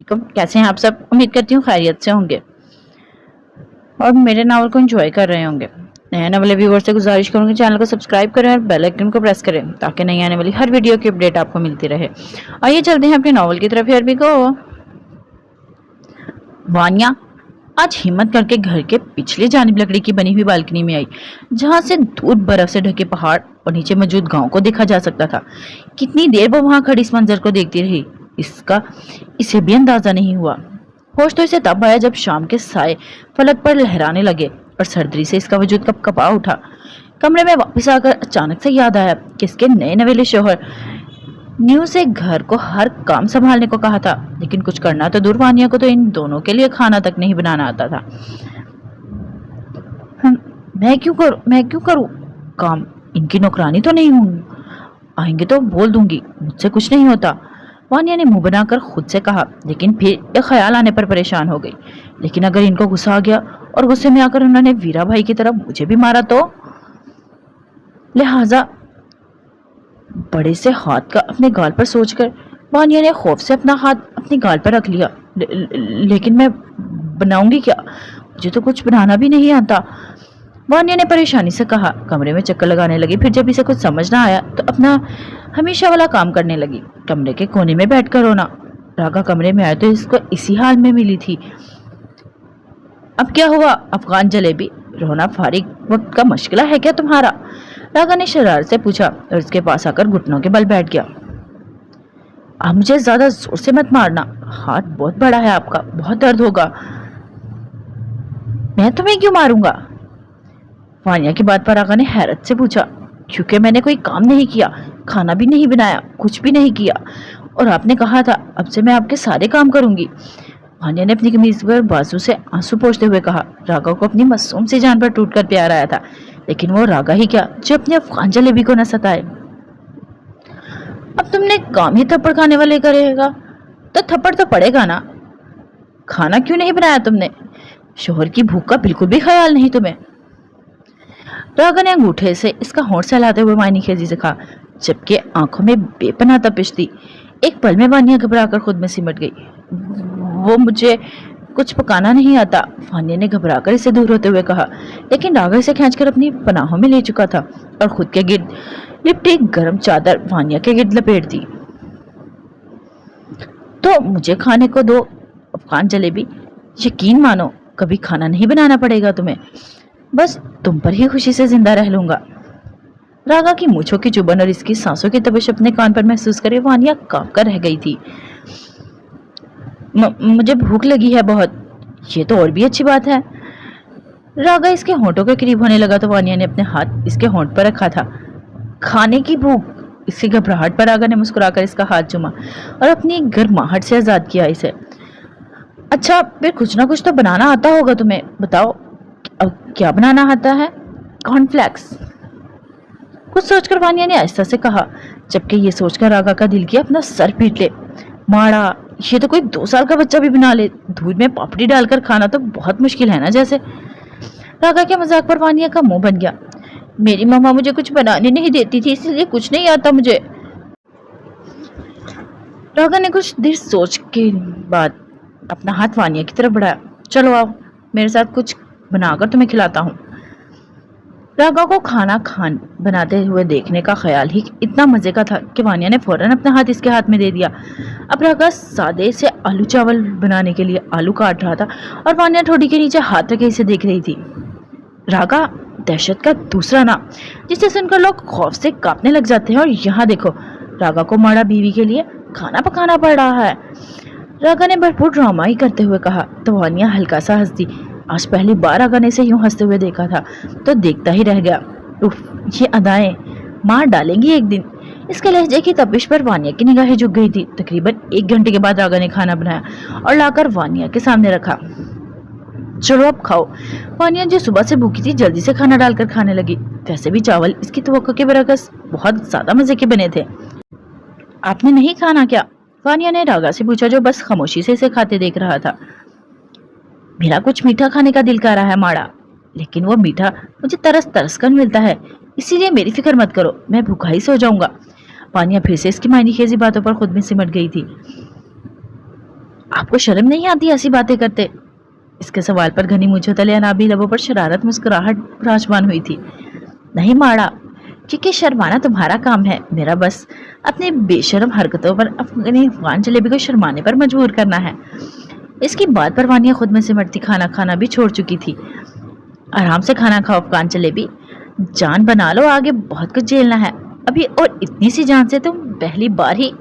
कैसे हैं आप सब? उम्मीद करती हूँ खैरियत से होंगे और मेरे नावल को एंजॉय कर रहे होंगे। नए आने वाले व्यूअर से गुजारिश करूंगी चैनल को सब्सक्राइब करें और बेल आइकन को प्रेस करें ताकि नई आने वाली हर वीडियो की अपडेट आपको मिलती रहे। आइए चलते हैं अपने नावल की तरफ। यार भी को वानिया आज हिम्मत करके घर के पिछले जानिब लकड़ी की बनी हुई बालकनी में आई, जहां से दूर बर्फ से ढके पहाड़ और नीचे मौजूद गांव को देखा जा सकता था। कितनी देर वो वहां खड़ी इस मंजर को देखती रही, इसका इसे भी अंदाजा नहीं हुआ। होश तो इसे तब आया जब शाम के साए फलक पर लहराने लगे और सर्दी से इसका वजूद कपकपा उठा। कमरे में वापस आकर अचानक से याद आया कि इसके नए नवेले शोहर न्यू से घर को हर काम संभालने को कहा था, लेकिन कुछ करना तो दूर, वानिया को तो इन दोनों के लिए खाना तक नहीं बनाना आता था। मैं क्यों करूं काम? इनकी नौकरानी तो नहीं हूं। आएंगे तो बोल दूंगी, मुझसे कुछ नहीं होता, वानिया ने मुंह बनाकर खुद से कहा। लेकिन फिर एक ख्याल आने पर परेशान हो गई। लेकिन अगर इनको गुस्सा आ गया और गुस्से में आकर उन्होंने वीरा भाई की तरह मुझे भी मारा तो? लिहाजा बड़े से हाथ का अपने गाल पर सोचकर वानिया ने खौफ से अपना हाथ अपने गाल पर रख लिया। लेकिन मैं बनाऊंगी क्या? मुझे तो कुछ बनाना भी नहीं आता, वानिया ने परेशानी से कहा। कमरे में चक्कर लगाने लगी। फिर जब इसे कुछ समझ ना आया तो अपना हमेशा वाला काम करने लगी, कमरे के कोने में बैठकर रोना। रागा कमरे में आया तो इसको इसी हाल में मिली थी। अब क्या हुआ अफगान जलेबी, रोना फारिग वक्त का मशगला है क्या तुम्हारा? रागा ने शरारत से पूछा और इसके पास आकर घुटनों के बल बैठ गया। आप मुझे ज्यादा जोर से मत मारना, हाथ बहुत बड़ा है आपका, बहुत दर्द होगा। मैं तुम्हें क्यों मारूंगा? वानिया की बात पर रागा ने हैरत से पूछा। क्योंकि मैंने कोई काम नहीं किया, खाना भी नहीं बनाया, कुछ भी नहीं किया, और आपने कहा था अब से मैं आपके सारे काम करूंगी। वानिया ने अपनी कमीज पर बाजू से आंसू पोंछते हुए कहा। रागा को अपनी मासूम सी जान पर टूटकर प्यार आया था, लेकिन वो रागा ही क्या जो अपने अफगान जलेबी को न सताए। अब तुमने काम ही थप्पड़ खाने वाले करेगा तो थप्पड़ तो पड़ेगा ना। खाना क्यों नहीं बनाया तुमने? शोहर की भूख का बिल्कुल भी ख्याल नहीं तुम्हें। रागा ने अंगूठे से इसका होंठ सहलाते हुए मायनी खेजी से कहा, जबकि आंखों में बेपनाह तपिश थी। एक पल में वानिया घबराकर खुद में सिमट गई। वो मुझे कुछ पकाना नहीं आता, वानिया ने घबराकर इसे दूर होते हुए कहा। लेकिन रागा इसे खींचकर अपनी पनाहों में ले चुका था और खुद के गिर्द लिपटी गर्म चादर वानिया के गिर्द लपेट दी। तो मुझे खाने को दो अफगान जलेबी, यकीन मानो कभी खाना नहीं बनाना पड़ेगा तुम्हें, बस तुम पर ही खुशी से जिंदा रह लूंगा। रागा की मूंछों की चुभन और इसकी सांसों की तपिश अपने कान पर महसूस करे वानिया कांप कर रह गई थी। मुझे भूख लगी है बहुत। ये तो और भी अच्छी बात है। रागा इसके होंठों के करीब होने लगा तो वानिया ने अपने हाथ इसके होंठ पर रखा था। खाने की भूख? इसकी घबराहट पर रागा ने मुस्कुराकर इसका हाथ चूमा और अपनी गर्माहट से आजाद किया इसे। अच्छा फिर कुछ ना कुछ तो बनाना आता होगा तुम्हें, बताओ अब क्या बनाना आता है? कॉर्नफ्लेक्स, कुछ सोचकर वानिया ने आहिस्ता से कहा, जबकि ये सोचकर रागा का दिल किया अपना सर पीट ले। माड़ा, ये तो कोई 2 साल का बच्चा भी बना ले। दूध में पापड़ी डालकर खाना तो बहुत मुश्किल है ना जैसे। रागा के मजाक पर वानिया का मुंह बन गया। मेरी मम्मा मुझे कुछ बनाने नहीं देती थी, इसलिए कुछ नहीं आता मुझे। रागा ने कुछ देर सोच के बाद अपना हाथ वानिया की तरफ बढ़ाया। चलो आओ मेरे साथ, कुछ बनाकर तुम्हें खिलाता हूँ। रागा को खाना बनाते हुए देखने का ख्याल ही इतना मजे का था कि वानिया ने फौरन अपना हाथ इसके हाथ में दे दिया। अब रागा सादे से आलू चावल बनाने के लिए आलू काट रहा था और वानिया ठोड़ी के नीचे हाथ रखे इसे देख रही थी। रागा दहशत का दूसरा नाम, जिसे सुनकर लोग खौफ से कांपने लग जाते हैं, और यहाँ देखो रागा को माड़ा बीवी के लिए खाना पकाना पड़ रहा है। रागा ने भरपूर ड्रामाई करते हुए कहा तो वानिया हल्का सा हंस दी। आज पहली बार रागा ने इसे यूं हंसते हुए देखा था तो देखता ही रह गया। उफ, ये अदाएं मार डालेंगी एक दिन। इसके लहजे की तपिश पर वानिया की निगाहें झुक गई थी। तकरीबन 1 घंटे के बाद रागा ने खाना बनाया और लाकर वानिया के सामने रखा। चलो अब खाओ। वानिया जो सुबह से भूखी थी जल्दी से खाना डालकर खाने लगी। वैसे भी चावल इसकी तवक्को के बरअक्स बहुत ज्यादा मजे के बने थे। आपने नहीं खाना क्या? वानिया ने रागा से पूछा, जो बस खामोशी से इसे खाते देख रहा था। मेरा कुछ मीठा खाने का दिल कर रहा है माड़ा, लेकिन वो मीठा मुझे तरस तरस कर मिलता है, इसीलिए मेरी फिक्र मत करो, मैं भूखा ही सो जाऊंगा। वानिया फिर से इसकी मायनी खेजी बातों पर खुद में सिमट गई थी। आपको शर्म नहीं आती ऐसी बातें करते? इसके सवाल पर घनी मूंछों तले अनाबी लबों पर शरारत मुस्कुराहट विराजमान हुई थी। नहीं माड़ा, क्योंकि शर्माना तुम्हारा काम है, मेरा बस अपनी बेशर्म हरकतों पर अपनी अफगान जलेबी को शर्माने पर मजबूर करना है। इसकी बात पर वानिया खुद में सिमटती खाना खाना भी छोड़ चुकी थी। आराम से खाना खाओ अफगान जलेबी, जान बना लो, आगे बहुत कुछ झेलना है अभी, और इतनी सी जान से तुम पहली बार ही।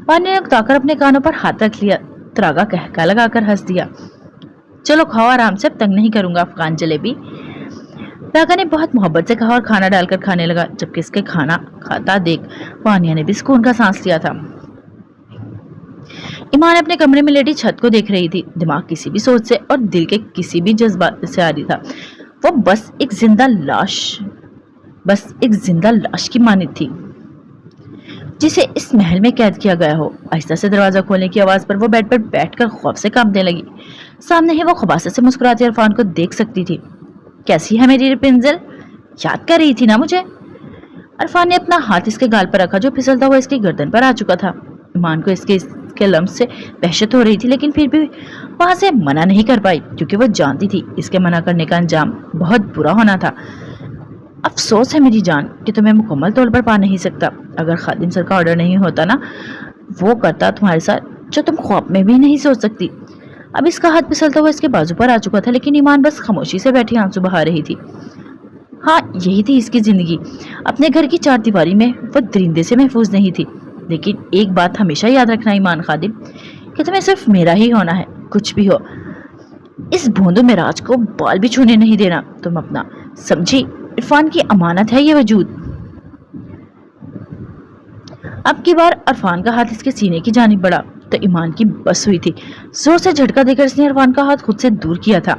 वानिया ने उकताकर अपने कानों पर हाथ रख लिया। त्रागा कहका लगाकर हंस दिया। चलो खाओ आराम से, अब तंग नहीं करूंगा अफगान जलेबी। रागा ने बहुत मोहब्बत से कहा और खाना डालकर खाने लगा, जबकि इसके खाना खाता देख वानिया ने भी सुकून का सांस लिया था। ईमान अपने कमरे में लेटी छत को देख रही थी। दिमाग किसी भी सोच से और दिल के किसी भी जज्बात से आ रही था। वो बस एक जिंदा लाश की मानित थी जिसे इस महल में कैद किया गया हो। आहिस्ता से दरवाजा खोलने की आवाज पर वो बेड पर बैठकर खौफ से कांपने लगी। सामने ही वो खबासत से मुस्कुराती इरफान को देख सकती थी। कैसी है मेरी रेपुंज़ल, याद कर रही थी ना मुझे? इरफान ने अपना हाथ इसके गाल पर रखा जो फिसलता हुआ इसकी गर्दन पर आ चुका था। ईमान को इसके लम्स से वहशत हो रही थी, लेकिन फिर भी वहां से मना नहीं कर पाई, क्योंकि वो जानती थी इसके मना करने का अंजाम बहुत बुरा होना था। अफसोस है मेरी जान कि तुम्हें मुकम्मल तौर पर पा नहीं सकता। अगर खादिम सर का ऑर्डर नहीं होता ना, वो करता तुम्हारे साथ जो तुम ख्वाब में भी नहीं सोच सकती। अब इसका हाथ फिसलता हुआ इसके बाजू पर आ चुका था, लेकिन ईमान बस खामोशी से बैठी आंसू बहा रही थी। हाँ, यही थी इसकी जिंदगी। अपने घर की चार दीवारी में वो दरिंदे से महफूज नहीं थी। लेकिन एक बात हमेशा याद रखना ईमान खादिम, कि तुम्हें सिर्फ मेरा ही होना है, कुछ भी हो। इस भोंदू में राज को बाल भी छूने नहीं देना तुम अपना, समझी? इरफान की अमानत है ये वजूद। अब की बार इरफान का हाथ इसके सीने की जानिब बढ़ा तो ईमान की बस हुई थी। जोर से झटका देकर इसने इरफान का हाथ खुद से दूर किया था।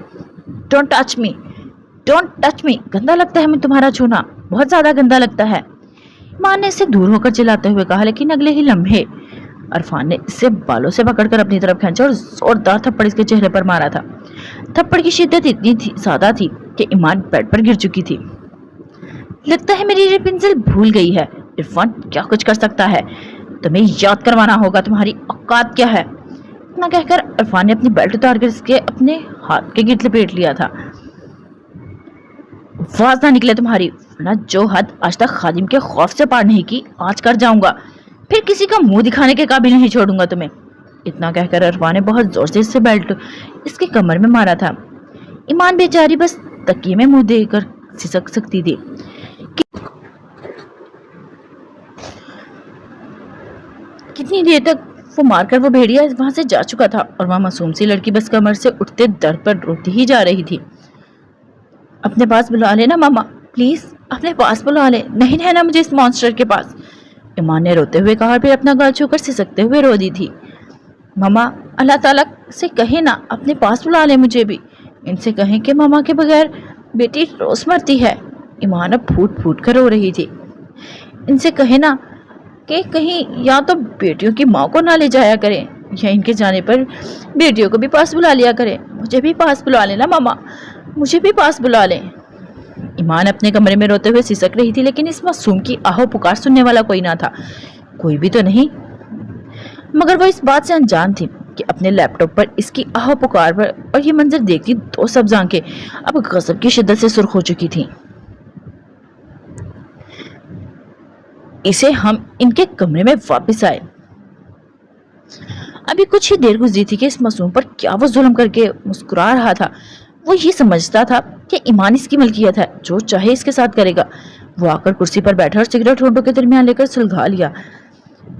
Don't touch me, don't touch me, गंदा लगता है मैं तुम्हारा छूना, बहुत ज्यादा गंदा लगता है, ईमान ने इससे दूर होकर चिल्लाते हुए कहा। लेकिन अगले ही लम्हे इरफान ने इससे बालों से पकड़कर अपनी तरफ खींचा और जोरदार थप्पड़ इसके चेहरे पर मारा था। थप्पड़ की शिद्दत इतनी ज्यादा थी कि ईमान बेड पर गिर चुकी थी। लगता है मेरी रेपुंज़ल भूल गई है, इरफान क्या कुछ कर सकता है, तुम्हें याद करवाना होगा तुम्हारी औकात क्या है। इतना कहकर इरफान ने अपनी बेल्ट उतारकर इसके अपने हाथ के गिर्द लपेट लिया था। आवाज ना निकले तुम्हारी, वरना जो हद आज तक खादिम के खौफ से पार नहीं की, आज कर जाऊंगा, फिर किसी का मुंह दिखाने के काबिल नहीं छोड़ूंगा तुम्हें। इतना कहकर इरफान ने बहुत जोर से इससे बेल्ट इसके कमर में मारा था। ईमान बेचारी बस तकिए में मुंह देकर सिसक सकती थी। कितनी देर तक वो मारकर वो भेड़िया वहां से जा चुका था और वहां मासूम सी लड़की बस कमर से उठते दर्द पर रोती ही जा रही थी। अपने पास बुला लेना मामा, प्लीज अपने पास बुला ले, नहीं रहना मुझे इस मॉन्स्टर के पास, ईमान ने रोते हुए कहा और फिर अपना गाल छूकर सिसकते हुए रो दी थी। मामा, अल्लाह ताला से कहे ना अपने पास बुला ले मुझे भी, इनसे कहें कि मामा के बगैर बेटी रोज मरती है। ईमान अब फूट फूट कर रो रही थी। इनसे कहे ना कि कहीं या तो बेटियों की माँ को ना ले जाया करें, या इनके जाने पर बेटियों को भी पास बुला लिया करें। मुझे भी पास बुला लेना मामा, मुझे भी पास बुला लें। ईमान अपने कमरे में रोते हुए सिसक रही थी, लेकिन इस मासूम की आहो पुकार सुनने वाला कोई ना था। कोई भी तो नहीं, मगर वो इस बात से अनजान थी कि अपने लैपटॉप पर इसकी आहो पुकार पर और ये मंजर देखती दो सब्ज आंखें अब गजब की शिद्दत से सुर्ख हो चुकी थी। इसे हम इनके कमरे में वापस आए। अभी कुछ ही देर गुजरी थी कि इस मासूम पर क्या वो जुल्म करके मुस्कुरा रहा था। वो ये समझता था कि ईमान इसकी मलकियत है, जो चाहे इसके साथ करेगा। वो आकर कुर्सी पर बैठा और सिगरेट होंठों के दरमियान लेकर सुलगा लिया।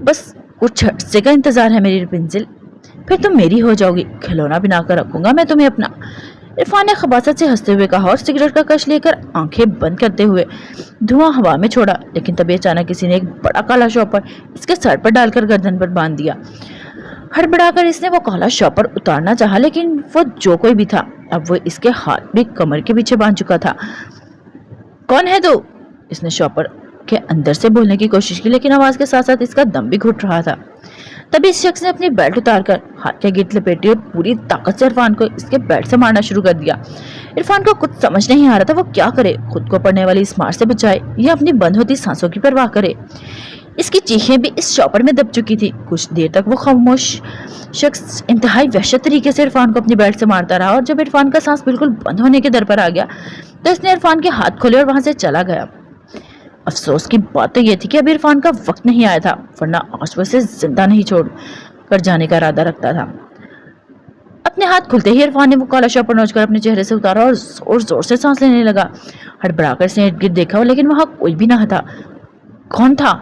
बस कुछ अरसे का इंतजार है मेरी रेपुंज़ल, फिर तुम मेरी हो जाओगी, खिलौना बनाकर रखूंगा मैं तुम्हें अपना। इरफान ने खबासत से हंसते हुए कहा और सिगरेट का कश लेकर आंखें बंद करते हुए धुआं हवा में छोड़ा। लेकिन तभी अचानक किसी ने एक बड़ा काला शॉपर इसके सर पर डालकर गर्दन पर बांध दिया। हड़बड़ाकर इसने वो काला शॉपर उतारना चाहा, लेकिन वो जो कोई भी था अब वो इसके हाथ भी कमर के पीछे बांध चुका था। कौन है तू? इसने शॉपर के अंदर से बोलने की कोशिश की, लेकिन आवाज के साथ साथ इसका दम भी घुट रहा था। तभी इस शख्स ने अपनी बेल्ट उतारकर हाथ के गिर्द लपेटी और पूरी ताकत से इरफान को इसके बेल्ट से मारना शुरू कर दिया। इरफान को कुछ समझ नहीं आ रहा था वो क्या करे, खुद को पड़ने वाली इस मार से बचाए या अपनी बंद होती सांसों की परवाह करे। اس کی چیخیں بھی اس چوپڑ میں دب چکی تھی۔ کچھ دیر تک وہ خاموش شخص انتہائی وحشت طریقے سے عرفان کو اپنی بیلٹ سے مارتا رہا، اور جب عرفان کا سانس بالکل بند ہونے کے در پر آ گیا تو اس نے عرفان کے ہاتھ کھولے اور وہاں سے چلا گیا۔ افسوس کی بات تو یہ تھی کہ اب عرفان کا وقت نہیں آیا تھا، ورنہ آج وہ اسے زندہ نہیں چھوڑ کر جانے کا ارادہ رکھتا تھا۔ اپنے ہاتھ کھلتے ہی عرفان نے وہ کالا شاپر نوچ کر اپنے چہرے سے اتارا اور زور زور سے سانس لینے لگا۔ ہڑبڑا کر اس نے ارد گرد دیکھا، لیکن وہاں کوئی بھی نہ تھا۔ کون تھا؟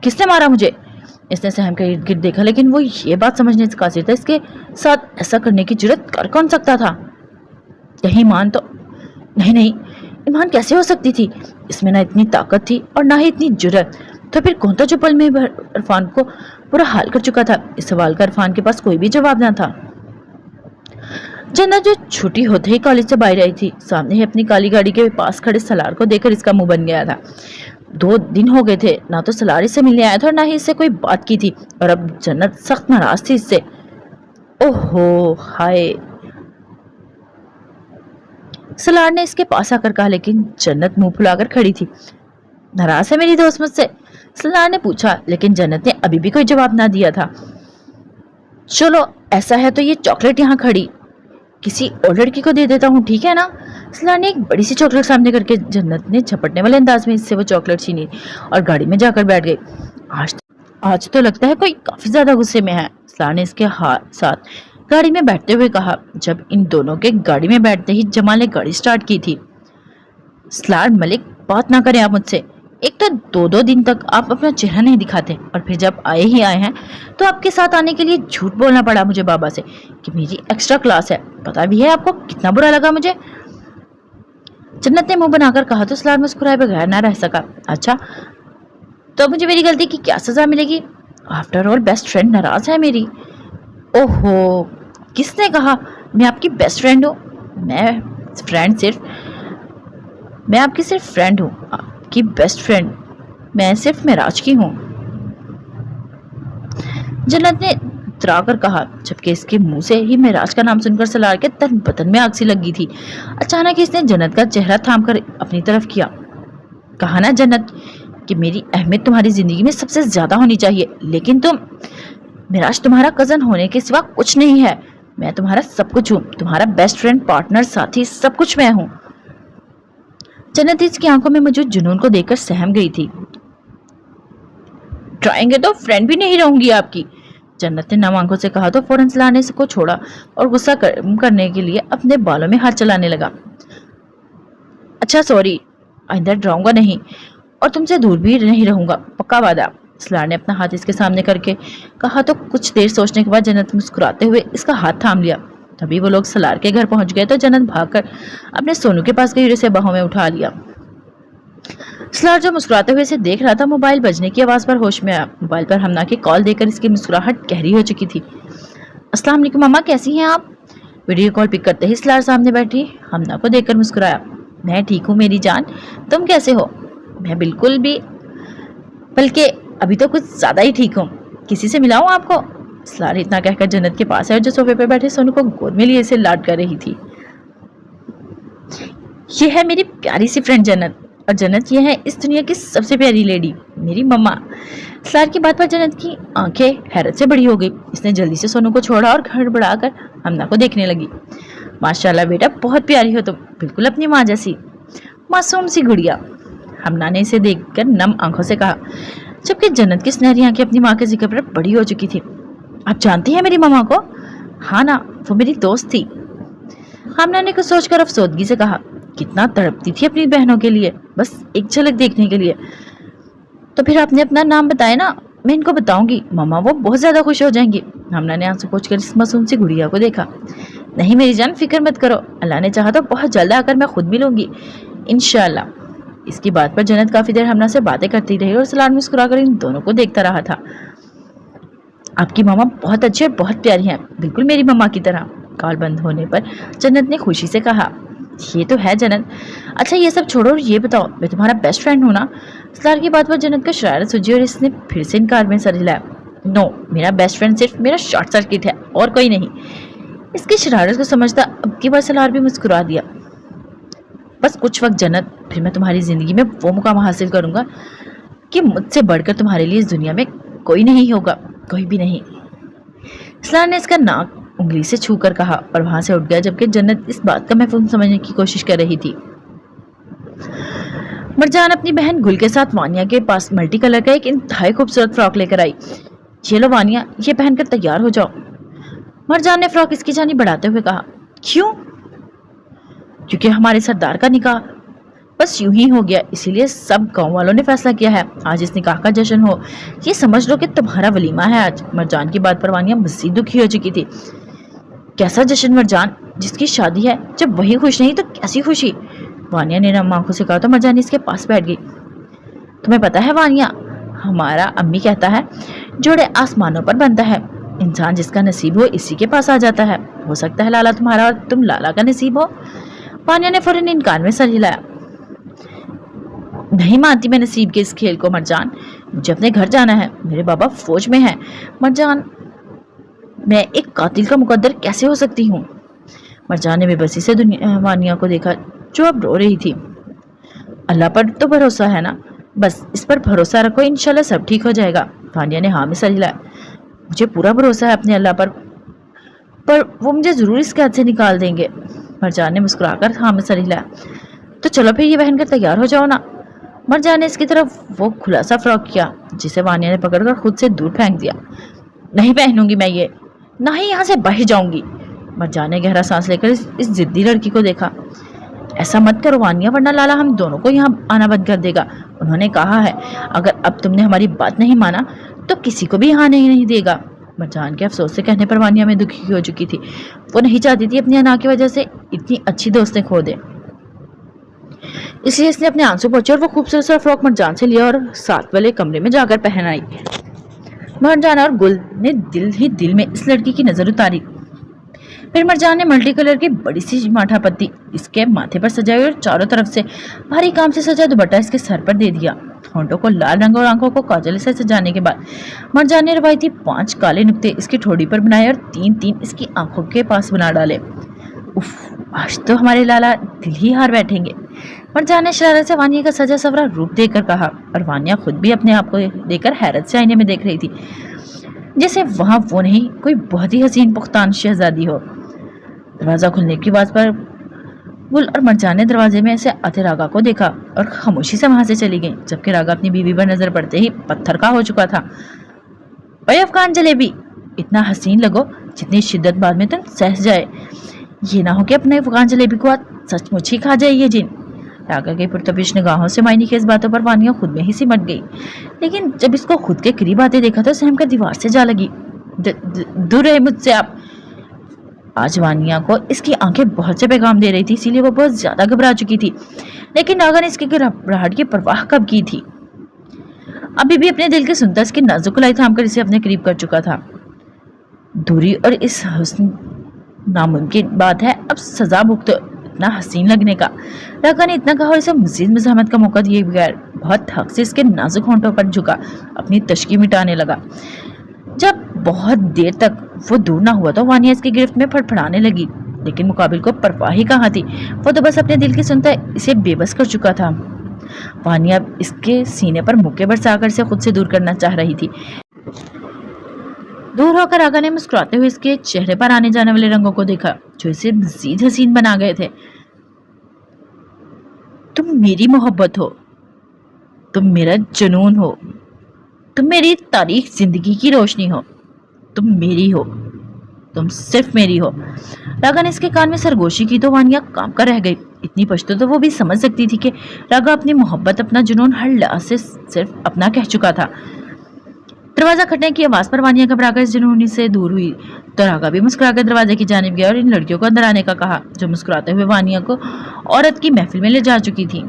کس نے مارا مجھے؟ اس نے سہم کر ارد گرد دیکھا، لیکن وہ یہ بات سمجھنے سے قاصر تھا اس کے ساتھ ایسا کرنے کی جرت کر کون سکتا تھا؟ کہیں ایمان تو نہیں، ایمان کیسے ہو سکتی تھی؟ اس میں نہ اتنی طاقت تھی اور نہ ہی اتنی جرت۔ تو پھر کون تھا جو پل میں عرفان کو برا حال کر چکا تھا؟ اس سوال کا عرفان کے پاس کوئی بھی جواب نہ تھا۔ جنت جو چھٹی ہوتے ہی کالج سے باہر آئی تھی، سامنے ہی اپنی کالی گاڑی کے پاس کھڑے سلار کو دیکھ کر اس کا منہ بن گیا تھا۔ 2 دن ہو گئے تھے، نہ تو سلار اس سے ملنے آیا تھا اور نہ ہی اس سے کوئی بات کی تھی، اور اب جنت سخت ناراض تھی اس سے۔ اوہو ہائے، سلار نے اس کے پاس آ کر کہا، لیکن جنت منہ پھلا کر کھڑی تھی۔ ناراض ہے میری دوست مجھ سے؟ سلار نے پوچھا، لیکن جنت نے ابھی بھی کوئی جواب نہ دیا تھا۔ چلو ایسا ہے تو یہ چاکلیٹ یہاں کھڑی کسی اور لڑکی کو دے دیتا ہوں، ٹھیک ہے نا؟ سلار نے ایک بڑی سی چاکلیٹ سامنے کر کے جنت نے جھپٹنے والے انداز میں اس سے وہ چاکلیٹ چھینی اور گاڑی میں جا کر بیٹھ گئی۔ آج تو لگتا ہے کوئی کافی زیادہ غصے میں ہے، سلار نے اس کے ساتھ گاڑی میں بیٹھتے ہوئے کہا۔ جب ان دونوں کے گاڑی میں بیٹھتے ہی جمال نے گاڑی سٹارٹ کی تھی۔ سلار ملک، بات نہ کریں آپ مجھ سے۔ ایک تو 2 دن تک آپ اپنا چہرہ نہیں دکھاتے، اور پھر جب آئے ہیں تو آپ کے ساتھ آنے کے لیے جھوٹ بولنا پڑا مجھے بابا سے کہ میری ایکسٹرا کلاس ہے۔ پتا بھی ہے آپ کو کتنا برا لگا مجھے؟ جنت نے منہ بنا کر کہا تو سلار مسکرائے بغیر نہ رہ سکا۔ اچھا تو مجھے میری غلطی کی کیا سزا ملے گی؟ آفٹر آل بیسٹ فرینڈ ناراض ہے میری۔ اوہو، کس نے کہا میں آپ کی بیسٹ فرینڈ ہوں؟ میں آپ کی صرف فرینڈ ہوں، آپ کی بیسٹ فرینڈ میں صرف معراج کی ہوں، جنت نے اترا کر کہا، جبکہ اس کے منہ سے ہی معراج کا نام سن کر سلار کے تن بدن میں آگ سی لگ گئی تھی۔ اچانک اس نے جنت کا چہرہ تھام کر اپنی طرف کیا۔ کہا نا جنت کہ میری اہمیت تمہاری زندگی میں سب سے زیادہ ہونی چاہیے، لیکن معراج تمہارا کزن ہونے کے سوا کچھ نہیں ہے۔ میں تمہارا سب کچھ ہوں، تمہارا بیسٹ فرینڈ، پارٹنر، ساتھی، سب کچھ میں ہوں۔ جنت اس کی آنکھوں میں موجود جنون کو دیکھ کر سہم گئی تھی۔ ڈرائیں گے تو فرینڈ بھی نہیں رہوں گی آپ کی، جنت نے نم آنکھوں سے کہا تو فوراً سلار نے اس کو چھوڑا اور غصہ کرنے کے لیے اپنے بالوں میں ہاتھ چلانے لگا۔ اچھا سوری، آئندہ ڈراؤں گا نہیں اور تم سے دور بھی نہیں رہوں گا، پکا وعدہ، سلار نے اپنا ہاتھ اس کے سامنے کر کے کہا تو کچھ دیر سوچنے کے بعد جنت مسکراتے ہوئے اس کا ہاتھ تھام لیا۔ تبھی وہ لوگ سلار کے گھر پہنچ گئے تو جنت بھاگ کر اپنے سونو کے پاس گئی، اسے باہوں میں اٹھا لیا۔ سلار جو مسکراتے ہوئے اسے دیکھ رہا تھا، موبائل بجنے کی آواز پر ہوش میں آیا۔ موبائل پر ہمنا کی کال دیکھ کر اس کی مسکراہٹ گہری ہو چکی تھی۔ السلام علیکم ماما، کیسی ہیں آپ؟ ویڈیو کال پک کرتے ہی سلار سامنے بیٹھی ہمنا کو دیکھ کر مسکرایا۔ میں ٹھیک ہوں میری جان، تم کیسے ہو؟ میں بالکل بھی، بلکہ ابھی تو کچھ زیادہ ہی ٹھیک ہوں۔ کسی سے ملاؤں آپ کو؟ سلار اتنا کہہ کر جنت کے پاس ہے اور جو صوفے پہ بیٹھے سونو کو گود میں لیے اسے لاڈ کر رہی تھی۔ یہ ہے میری پیاری سی فرینڈ جنت، اور جنت یہ ہے اس دنیا کی سب سے پیاری لیڈی، میری مما۔ سلار کی بات پر جنت کی آنکھیں حیرت سے بڑی ہو گئی۔ اس نے جلدی سے سونو کو چھوڑا اور گھر بڑھا کر ہمنا کو دیکھنے لگی۔ ماشاءاللہ بیٹا، بہت پیاری ہو تم، بالکل اپنی ماں جیسی، معصوم سی گڑیا، ہمنا نے اسے دیکھ کر نم آنکھوں سے کہا، جبکہ جنت کی سنہری آنکھیں اپنی ماں کے ذکر پر بڑی ہو چکی تھی۔ آپ جانتی ہیں میری ماما کو؟ ہاں نا، وہ میری دوست تھی، ہمنا نے کچھ سوچ کر افسردگی سے کہا۔ کتنا تڑپتی تھی اپنی بہنوں کے لیے، بس ایک جھلک دیکھنے کے لیے۔ تو پھر آپ نے اپنا نام بتایا نا، میں ان کو بتاؤں گی، ماما وہ بہت زیادہ خوش ہو جائیں گی۔ ہمنا نے آنسو پوچھ کر اس معصوم سی گڑیا کو دیکھا۔ نہیں میری جان، فکر مت کرو، اللہ نے چاہا تو بہت جلد آ کر میں خود ملوں گی انشاءاللہ۔ اس کی بات پر جنت کافی دیر ہمنا سے باتیں کرتی رہی اور سلار مسکرا کر ان دونوں کو دیکھتا رہا تھا۔ آپ کی ماما بہت اچھی اور بہت پیاری ہیں، بالکل میری ماما کی طرح، کال بند ہونے پر جنت نے خوشی سے کہا۔ یہ تو ہے جنت، اچھا یہ سب چھوڑو اور یہ بتاؤ، میں تمہارا بیسٹ فرینڈ ہوں نا؟ سلار کی بات پر جنت کا شرارت سوجی اور اس نے پھر سے انکار میں سر ہلایا۔ نو، میرا بیسٹ فرینڈ صرف میرا شارٹ سرکٹ ہے اور کوئی نہیں۔ اس کی شرارت کو سمجھتا اب کی بار سلار بھی مسکرا دیا۔ بس کچھ وقت جنت، پھر میں تمہاری زندگی میں وہ مقام حاصل کروں گا کہ مجھ سے بڑھ کر تمہارے لیے اس دنیا میں کوئی نہیں ہوگا, کوئی بھی نہیں. اسلان نے اس کا ناک انگلی سے چھو کر کہا اور وہاں سے اٹھ گیا, جبکہ جنت اس بات کا مفہوم سمجھنے کی کوشش کر رہی تھی. مرجان اپنی بہن گل کے ساتھ وانیہ کے پاس ملٹی کلر کا ایک انتہائی خوبصورت فراک لے کر آئی. یہ لو وانیہ, یہ پہن کر تیار ہو جاؤ. مرجان نے فراک اس کی جانب بڑھاتے ہوئے کہا. کیوں؟ کیونکہ ہمارے سردار کا نکاح بس یوں ہی ہو گیا, اسی لیے سب گاؤں والوں نے فیصلہ کیا ہے آج اس نکاح کا جشن ہو. یہ سمجھ لو کہ تمہارا ولیمہ ہے آج. مرجان کی بات پر وانیہ مزید دکھی ہو چکی تھی. کیسا جشن مرجان؟ جس کی شادی ہے جب وہی خوش نہیں تو کیسی خوشی؟ وانیہ نے نرم آنکھوں سے کہا تو مرجان اس کے پاس بیٹھ گئی. تمہیں پتا ہے وانیہ, ہمارا امی کہتا ہے جوڑے آسمانوں پر بنتا ہے, انسان جس کا نصیب ہو اسی کے پاس آ جاتا ہے. ہو سکتا ہے لالا تمہارا اور تم لالا کا نصیب ہو. وانیہ نے فوراً انکار میں سر ہلایا. نہیں مانتی میں نصیب کے اس کھیل کو مرجان, مجھے اپنے گھر جانا ہے, میرے بابا فوج میں ہیں. مرجان, میں ایک قاتل کا مقدر کیسے ہو سکتی ہوں؟ مرجان نے بے بسی سے وانیہ کو دیکھا جو اب رو رہی تھی. اللہ پر تو بھروسہ ہے نا, بس اس پر بھروسہ رکھو, انشاءاللہ سب ٹھیک ہو جائے گا. وانیہ نے ہاں میں سر ہلایا. مجھے پورا بھروسہ ہے اپنے اللہ پر وہ مجھے ضرور اس کے ہاتھ سے نکال دیں گے. مرجان نے مسکرا کر ہاں میں سر ہلایا. تو چلو پھر یہ پہن کر تیار ہو جاؤ نا. مرجان نے اس کی طرف وہ کھلا سا فراک کیا جسے وانیہ نے پکڑ کر خود سے دور پھینک دیا. نہیں پہنوں گی میں یہ, نہ ہی یہاں سے باہر جاؤں گی. مرجان نے گہرا سانس لے کر اس ضدی لڑکی کو دیکھا. ایسا مت کرو وانیہ, ورنہ لالا ہم دونوں کو یہاں آنا بند کر دے گا. انہوں نے کہا ہے اگر اب تم نے ہماری بات نہیں مانا تو کسی کو بھی یہاں نہیں دے گا. مرجان کے افسوس سے کہنے پر وانیہ میں دکھی ہو چکی تھی. وہ نہیں چاہتی تھی اپنی انا کی وجہ سے اتنی اچھی دوستیں کھو دے, اس لیے اس نے اپنے آنسو پوچھے اور وہ خوبصورت سا فراک مرجان سے لیا اور ساتھ والے کمرے میں جا کر پہن آئی. مرجان اور گل نے دل میں اس لڑکی کی نظر اتاری. پھر مرجان نے ملٹی کلر کی بڑی سی ماٹھا پتی اس کے ماتھے پر سجائی اور چاروں طرف سے بھاری کام سے سجا دوپٹہ اس کے سر پر دے دیا. ہونٹوں کو لال رنگ اور آنکھوں کو کاجل سے سجانے کے بعد مرجان نے روایتی 5 کالے نقطے اس کی ٹھوڑی پر بنائے اور 3 اس کی آنکھوں کے پاس بنا ڈالے. اف, آج تو ہمارے لالا دل ہی ہار بیٹھیں گے. مرجان نے شرارت سے وانیہ کا سجا سورا روپ دیکھ کر کہا, اور وانیہ خود بھی اپنے آپ کو دیکھ کر حیرت سے آئینے میں دیکھ رہی تھی, جیسے وہاں وہ نہیں کوئی بہت ہی حسین پختان شہزادی ہو. دروازہ کھلنے کی آواز پر گل اور مرجان نے دروازے میں سے آتے راگا کو دیکھا اور خاموشی سے وہاں سے چلی گئی, جبکہ راگا اپنی بیوی پر نظر پڑتے ہی پتھر کا ہو چکا تھا. بھائی افغان جلیبی, اتنا حسین لگو جتنی شدت بعد میں تم سہ جائے. یہ نہ ہو کہ اپنے افغان جلیبی کو آج سچ مچ ہی کھا جائے یہ جن. راگا کی پرتپش نگاہوں سے معنی کے اس باتوں پر وانیہ خود میں ہی سمٹ گئی, لیکن جب اس کو خود کے قریب آتے دیکھا تو سہم کر دیوار سے جا لگی. دور رہے مجھ سے آپ. آج وانیہ کو اس کی آنکھیں بہت سے پیغام دے رہی تھی, اسی لیے وہ بہت زیادہ گھبرا چکی تھی, لیکن راگا نے اس کی گھبراہٹ کی پرواہ کب کی تھی. ابھی بھی اپنے دل کے سنتا اس کی نازک کلائی تھام کر اسے اپنے قریب کر چکا تھا. دوری اور اس حسن ناممکن بات ہے اب سزا بھگتو اتنا حسین لگنے کا. راگا نے اتنا کہا اور اسے مزید مزاحمت کا موقع دیے بغیر بہت حق سے اس کے نازک ہونٹوں پر جھکا اپنی تشکی مٹانے لگا. جب بہت دیر تک وہ دور نہ ہوا تو وانیہ اس کی گرفت میں پھڑپھڑانے لگی, لیکن مقابل کو پرواہ ہی کہاں تھی. وہ تو بس اپنے دل کی سنتا اسے بے بس کر چکا تھا. وانیہ اس کے سینے پر مکے برسا کر اسے خود سے دور کرنا چاہ رہی تھی. دور ہو کر راگا نے مسکراتے ہوئے اس کے چہرے پر آنے جانے والے رنگوں کو دیکھا جو اسے مزید حسین بنا گئے تھے. تم میری محبت ہو, تم میرا جنون ہو, تم میری تاریخ زندگی کی روشنی ہو, تم میری ہو, تم صرف میری ہو. راگا نے اس کے کان میں سرگوشی کی تو وانیہ کام کر رہ گئی. اتنی پشتو تو وہ بھی سمجھ سکتی تھی کہ راگا اپنی محبت اپنا جنون ہر لحاظ سے صرف اپنا کہہ چکا تھا. دروازہ کھٹنے کی آواز پر وانیہ گھبرا کر اس جنونی سے دور ہوئی تو راگا بھی مسکرا کر دروازے کی جانب گیا اور ان لڑکیوں کو اندر آنے کا کہا جو مسکراتے ہوئے وانیہ کو عورت کی محفل میں لے جا چکی تھی.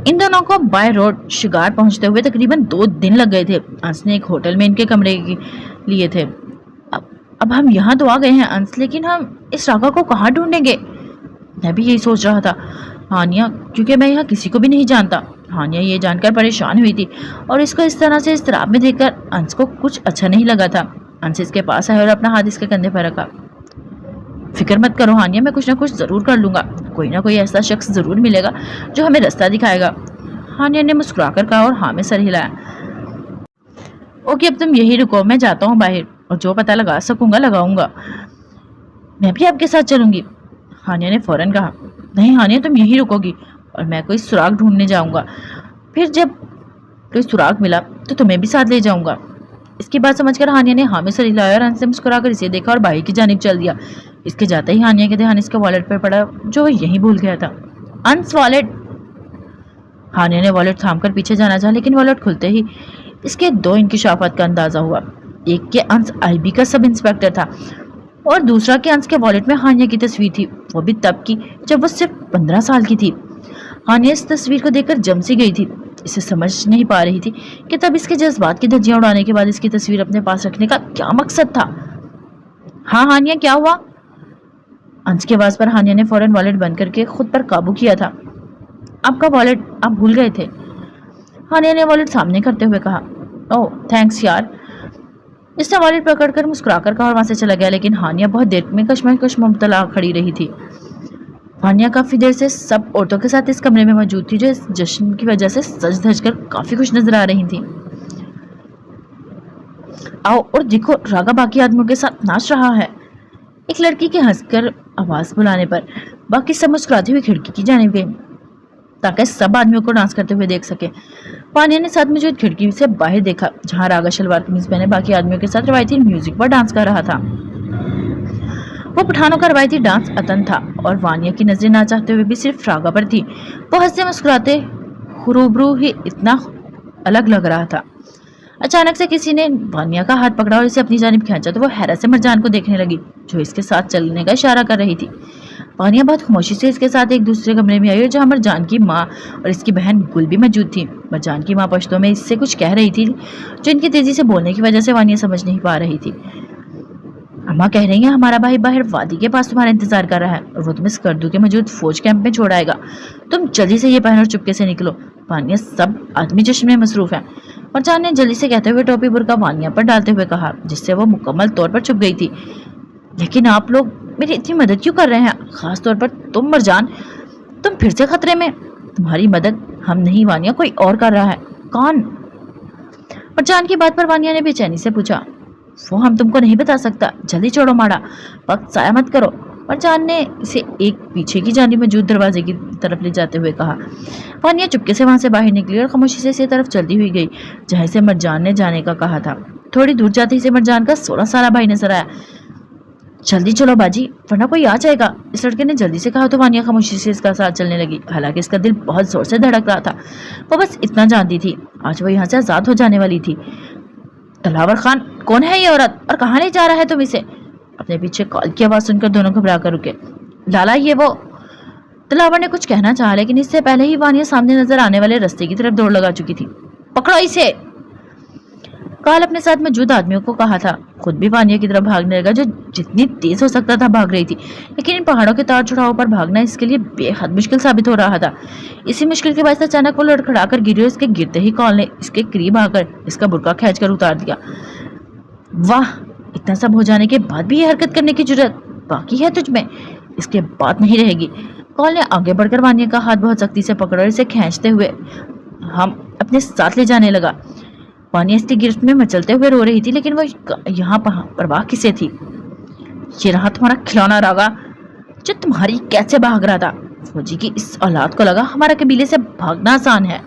ان دونوں کو بائی روڈ شگار پہنچتے ہوئے تقریباً 2 دن لگ گئے تھے. انس نے ایک ہوٹل میں ان کے کمرے لیے تھے. اب ہم یہاں تو آ گئے ہیں انس, لیکن ہم اس راگا کو کہاں ڈھونڈیں گے؟ میں بھی یہی سوچ رہا تھا ہانیہ, کیونکہ میں یہاں کسی کو بھی نہیں جانتا. ہانیہ یہ جان کر پریشان ہوئی تھی اور اس کو اس طرح سے اضطراب میں دیکھ کر انس کو کچھ اچھا نہیں لگا تھا. انس اس کے پاس آئے اور اپنا ہاتھ اس کے کندھے پر رکھا. فکر مت کرو ہانیہ, میں کچھ نہ کچھ ضرور کر لوں گا. کوئی نہ کوئی ایسا شخص ضرور ملے گا جو ہمیں راستہ دکھائے گا. हानिया ने मुस्कुराकर कहा और हाँ में सर हिलाया। ओके, अब तुम यही रुको, मैं जाता हूँ बाहर और जो पता लगा सकूंगा लगाऊंगा। मैं भी आपके साथ चलूंगी, हानिया ने फौरन कहा। नहीं हानिया, तुम यही रुकोगी और मैं कोई सुराग ढूंढने जाऊंगा, फिर जब कोई सुराग मिला तो तुम्हें भी साथ ले जाऊंगा। इसकी बात समझकर हानिया ने हाँ में सर हिलाया और अंश से मुस्कुराकर इसे देखा और बाहर की जानिब चल दिया। इसके जाते ही हानिया के ध्यान इसके वॉलेट पर पड़ा जो वह यहीं भूल गया था। अंश, वॉलेट। हानिया ने वॉलेट थामकर पीछे जाना चाहा, लेकिन वॉलेट खुलते ही इसके दो इंकिशाफात का अंदाजा हुआ। एक के अंश आईबी का सब इंस्पेक्टर था और दूसरा के अंश के वॉलेट में हानिया की तस्वीर थी, वो भी तब की जब वो सिर्फ 15 साल की थी। हानिया इस तस्वीर को देखकर जम सी गई थी। इसे समझ नहीं पा रही थी कि तब इसके जज्बात की धज्जियां उड़ाने के बाद इसकी तस्वीर अपने पास रखने का क्या मकसद था। हाँ हानिया, क्या हुआ? अंश की आवाज पर हानिया ने फौरन वॉलेट बंद करके खुद पर काबू किया था। आपका वॉलेट आप भूल गए थे, हानिया ने वॉलेट सामने करते हुए कहा। ओह थैंक्स यार, इसने वॉलेट पकड़कर मुस्कुराकर कहा और वहां से चला गया। लेकिन हानिया बहुत देर में कश्मकश मुब्तला खड़ी रही थी। हानिया काफी देर से सब औरतों के साथ इस कमरे में मौजूद थी, जो इस जश्न की वजह से सज धज कर काफी खुश नजर आ रही थी। आओ और देखो, रागा बाकी आदमियों के साथ नाच रहा है। एक लड़की के हंसकर आवाज बुलाने पर बाकी सब मुस्कुराते हुए खिड़की की जानिब गए ताकि सब आदमियों को डांस करते हुए देख सके। हानिया ने साथ मौजूद खिड़की से बाहर देखा, जहां रागा शलवार कमीज पहने बाकी आदमियों के साथ रवायती म्यूजिक पर डांस कर रहा था। वो पठानों का रवायती डांस अतन था और वानिया की नजरें ना चाहते हुए भी सिर्फ रागा पर थी। वो हंसते मुस्कुराते रूबरू ही इतना अलग लग रहा था। अचानक से किसी ने वानिया का हाथ पकड़ा और इसे अपनी जानिब खींचा तो वो हैरत से मरजान को देखने लगी, जो इसके साथ चलने का इशारा कर रही थी। वानिया बहुत खामोशी से इसके साथ एक दूसरे कमरे में आई और जहाँ मरजान की माँ और इसकी बहन गुल भी मौजूद थी। मरजान की माँ पश्तो में इससे कुछ कह रही थी, जो इनकी तेजी से बोलने की वजह से वानिया समझ नहीं पा रही थी। अम्मा कह रही है हमारा भाई बाहर वादी के पास तुम्हारा इंतजार कर रहा है और वो तुम्हें स्कर्दू के मौजूद फौज कैंप में छोड़ आएगा। तुम जल्दी से ये पहन और चुपके से निकलो। वानिया सब आदमी जश्न में मसरूफ है, मरजान ने जल्दी से कहते हुए टोपी बुर्का वानिया पर डालते हुए कहा, जिससे वो मुकम्मल तौर पर छुप गई थी। लेकिन आप लोग मेरी इतनी मदद क्यों कर रहे हैं, खास तौर पर तुम मरजान? तुम फिर से खतरे में। तुम्हारी मदद हम नहीं वानिया, कोई और कर रहा है। कौन? मरजान की बात पर वानिया ने बेचैनी से पूछा। वो हम तुमको नहीं बता सकता, जल्दी छोड़ो माड़ा, वक्त जाया मत करो। मरजान ने इसे एक पीछे की जानिब मौजूद दरवाजे की तरफ ले जाते हुए कहा। वानिया चुपके से वहां से बाहर निकली और खामोशी से इसी तरफ चलती हुई गई जहाँ से मरजान ने जाने का कहा था। थोड़ी दूर जाते ही मरजान का 16 साल भाई नजर आया। जल्दी चलो बाजी, वरना कोई आ जाएगा, इस लड़के ने जल्दी से कहा तो वानिया खामोशी से इसका साथ चलने लगी। हालांकि इसका दिल बहुत जोर से धड़क रहा था। वो बस इतना जानती थी, आज वो यहाँ से आजाद हो जाने वाली थी। तलावर खान, कौन है ये औरत और कहाँ ले जा रहा है तुम इसे? अपने पीछे कॉल की आवाज सुनकर दोनों घबरा कर रुके। लाला ये वो। तलावर ने कुछ कहना चाहा, लेकिन इससे पहले ही वानिया सामने नजर आने वाले रास्ते की तरफ दौड़ लगा चुकी थी। पकड़ो इसे, काल अपने साथ मौजूद आदमियों को कहा था। खुद भी वानिया की तरफ भागने लगा, जो जितनी तेज हो सकता था भाग रही थी। लेकिन इन पहाड़ों के तार चढ़ाव पर भागना इसके लिए बेहद मुश्किल साबित हो रहा था। इसी मुश्किल के बाद अचानक वो लड़खड़ा कर गिरी और इसके गिरते ही कॉल ने इसके करीब आकर इसका बुर्का खींचकर उतार दिया। वाह, इतना सब हो जाने के बाद भी ये हरकत करने की जरूरत बाकी है तुझमें, इसके बाद नहीं रहेगी। कॉल ने आगे बढ़कर वानिया का हाथ बहुत सख्ती से पकड़ा और इसे खींचते हुए हम अपने साथ ले जाने लगा। वानिया इसकी गिरफ्त में मचलते हुए रो रही थी, लेकिन वो यहाँ परवाह किसे थी? ये रहा तुम्हारा खिलौना रागा, जो तुम्हारी कैसे भाग रहा था। फौजी की इस औलाद को लगा हमारा कबीले से भागना आसान है।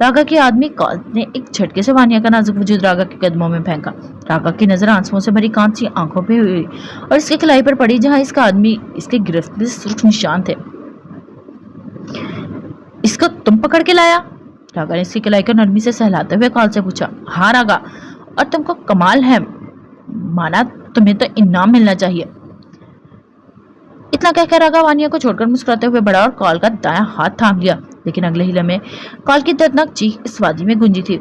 रागा के आदमी कॉल ने एक झटके से वानिया का नाजुक वजूद रागा के कदमों में फेंका। रागा की नजर आंसुओं से भरी कांसी आंखों पे हुई और इसके कलाई पर पड़ी, जहां इसका आदमी इसके गिरफ्त में सुर्ख निशान थे। इसको तुम पकड़ के लाया? रागा ने इसकी कलाई को नरमी से सहलाते हुए कॉल से पूछा। हाँ रागा, और तुमको कमाल है, माना तुम्हें तो इनाम मिलना चाहिए। इतना कहकर रागा वानिया को छोड़कर मुस्कुराते हुए बढ़ा और कॉल का दायां हाथ थाम लिया। लेकिन अगले ही लम्हे कॉल की दर्दनाक चीख इस वादी में गूंजी थी।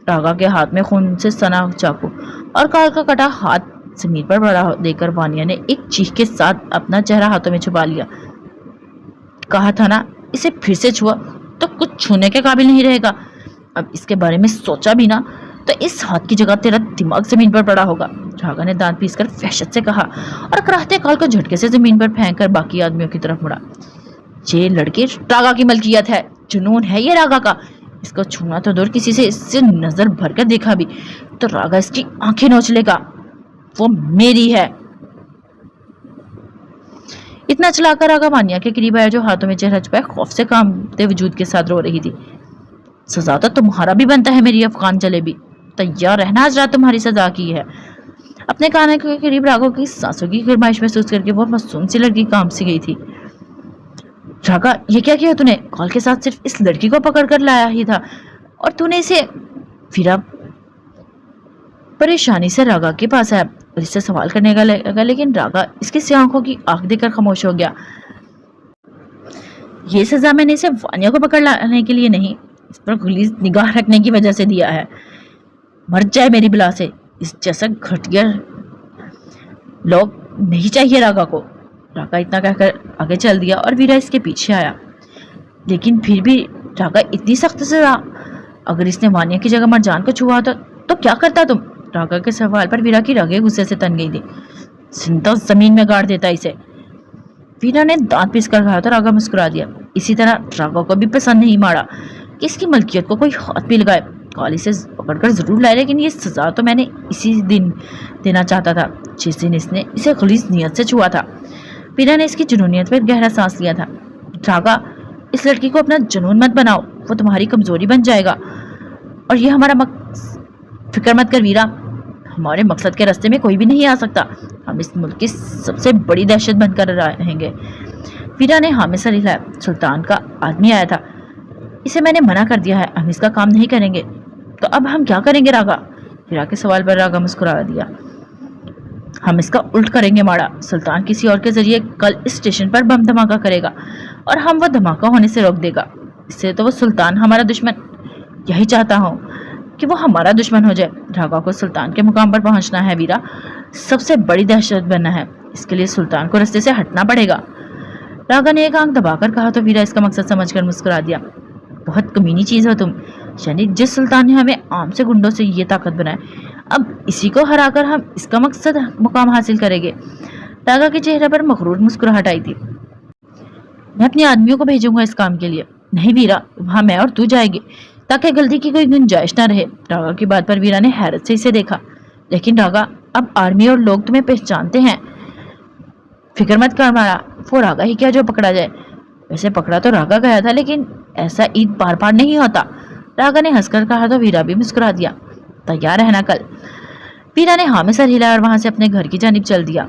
रागा के हाथ में खून से सना चाकू और कॉल का कटा हाथ जमीन पर पड़ा देकर वानिया ने एक चीख के साथ अपना चेहरा हाथों में छुपा लिया। कहा था ना, इसे फिर से छुआ तो कुछ छूने के काबिल नहीं रहेगा। अब इसके बारे में सोचा भी ना तो इस हाथ की जगह तेरा दिमाग जमीन पर पड़ा होगा। रागा ने दांत पीसकर वहशत से कहा और कराहते कॉल को झटके से जमीन पर फेंक कर बाकी आदमियों की तरफ मुड़ा। ये लड़के रागा की मलकियत है, जुनून है ये रागा का। इसको छूना तो दूर, किसी से इससे नजर भर कर देखा भी तो रागा इसकी आंखें नोच लेगा। वो मेरी है। इतना चलाकर रागा वानिया के करीब आया, जो हाथों में चेहरा छुपाए खौफ से कांपते वजूद के साथ रो रही थी। सजा तो तुम्हारा भी बनता है मेरी अफगान जलेबी, तैयार रहना, आज रात तुम्हारी सजा की है। अपने कान के करीब राघव की सांसों की गरमाइश महसूस करके वो मासूम सी लड़की कांप सी गई थी। रागा, ये क्या किया तूने? कॉल के साथ सिर्फ इस लड़की को पकड़ कर लाया ही था और तूने इसे। वीरा परेशानी से रागा के पास आया और इससे सवाल करने का लगा, लेकिन रागा इसकी सी आंखों की आंख देकर खामोश हो गया। ये सजा मैंने इसे वानिया को पकड़ लाने के लिए नहीं, इस पर खुली निगाह रखने की वजह से दिया है। मर जाए मेरी बिला से, इस जैसा घटिया लोग नहीं चाहिए रागा को। रागा इतना कहकर आगे चल दिया और वीरा इसके पीछे आया। लेकिन फिर भी रागा इतनी सख्त सजा, अगर इसने वानिया की जगह मरजान को छुआ तो क्या करता तुम? रागा के सवाल पर वीरा की रगें गुस्से से तन गई थी। जिंदा जमीन में गाड़ देता इसे। वीरा ने दांत पीस कर कहा तो रागा मुस्कुरा दिया। इसी तरह रागा को भी पसंद नहीं मारा कि इसकी मलकियत को कोई हाथ भी लगाए। कॉली से पकड़कर जरूर लाए, लेकिन ये सजा तो मैंने इसी दिन देना चाहता था जिस दिन इसने इसे खलीस नियत से छुआ था। वीरा ने इसकी जुनूनियत पर गहरा सांस लिया था। रागा, इस लड़की को अपना जुनून मत बनाओ, वो तुम्हारी कमजोरी बन जाएगा। और ये हमारा फिक्र मत कर वीरा, हमारे मकसद के रास्ते में कोई भी नहीं आ सकता। हम इस मुल्क की सबसे बड़ी दहशत बनकर रहेंगे। वीरा ने हामी सर हिलाया। सुल्तान का आदमी आया था, इसे मैंने मना कर दिया है, हम इसका काम नहीं करेंगे। तो अब हम क्या करेंगे रागा? वीरा के सवाल पर रागा मुस्कुरा दिया। हम इसका उल्ट करेंगे माड़ा। सुल्तान किसी और के जरिए कल इस स्टेशन पर बम धमाका करेगा और हम वो धमाका होने से रोक देगा। इससे तो वो सुल्तान हमारा दुश्मन, यही चाहता हूँ कि वो हमारा दुश्मन हो जाए। रागा को सुल्तान के मुकाम पर पहुंचना है वीरा, सबसे बड़ी दहशत बनना है। इसके लिए सुल्तान को रास्ते से हटना पड़ेगा। रागा ने एक आंख दबाकर कहा तो वीरा इसका मकसद समझकर मुस्कुरा दिया। बहुत कमीनी चीज हो तुम, यानी जिस सुल्तान ने हमें आम से गुंडों से ये ताकत बनाए, अब इसी को हराकर हम इसका मकसद मुकाम हासिल करेंगे। रागा के चेहरे पर मखरूर मुस्कुराहट आई थी। मैं अपने आदमियों को भेजूंगा इस काम के लिए। नहीं वीरा, वहां मैं और तू जाएगी ताकि गलती की कोई गुंजाइश ना रहे। रागा की बात पर वीरा ने हैरत से इसे देखा। लेकिन रागा, अब आर्मी और लोग तुम्हें पहचानते हैं। फिक्र मत कर मारा, वो रागा ही क्या जो पकड़ा जाए। वैसे पकड़ा तो रागा गया था, लेकिन ऐसा ईद बार बार नहीं होता। रागा ने हंसकर कहा तो वीरा भी मुस्कुरा दिया। तैयार रहना कल। वीरा ने हाँ में सर हिलाया और वहां से अपने घर की जानिब चल दिया।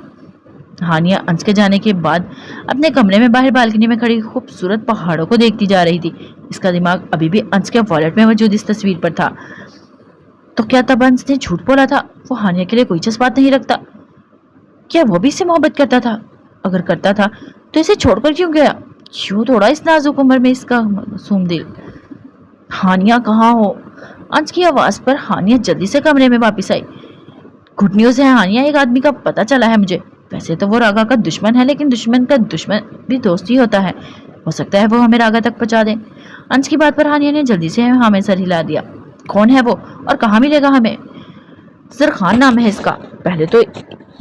हानिया अंश के जाने के बाद अपने कमरे में बाहर बालकनी में खड़ी खूबसूरत पहाड़ों को देखती जा रही थी। इसका दिमाग अभी भी अंश के वॉलेट में मौजूद इस तस्वीर पर था। तो क्या तब अंश ने झूठ बोला था? वो हानिया के लिए कोई जज्बात नहीं रखता? क्या वो भी इससे मोहब्बत करता था? अगर करता था तो इसे छोड़कर क्यों गया? क्यों तोड़ा इस नाजुक उम्र में इसका मासूम दिल? हानिया कहाँ हो? अंश की आवाज पर हानिया जल्दी से कमरे में वापस आई। गुड न्यूज है हानिया, एक आदमी का पता चला है मुझे। वैसे तो वो रागा का दुश्मन है, लेकिन दुश्मन का दुश्मन भी दोस्त ही होता है। हो सकता है वो हमें रागा तक पहुंचा दे। अंश की बात पर हानिया ने जल्दी से हमें सर हिला दिया। कौन है वो और कहाँ मिलेगा हमें? सर खान नाम है इसका। पहले तो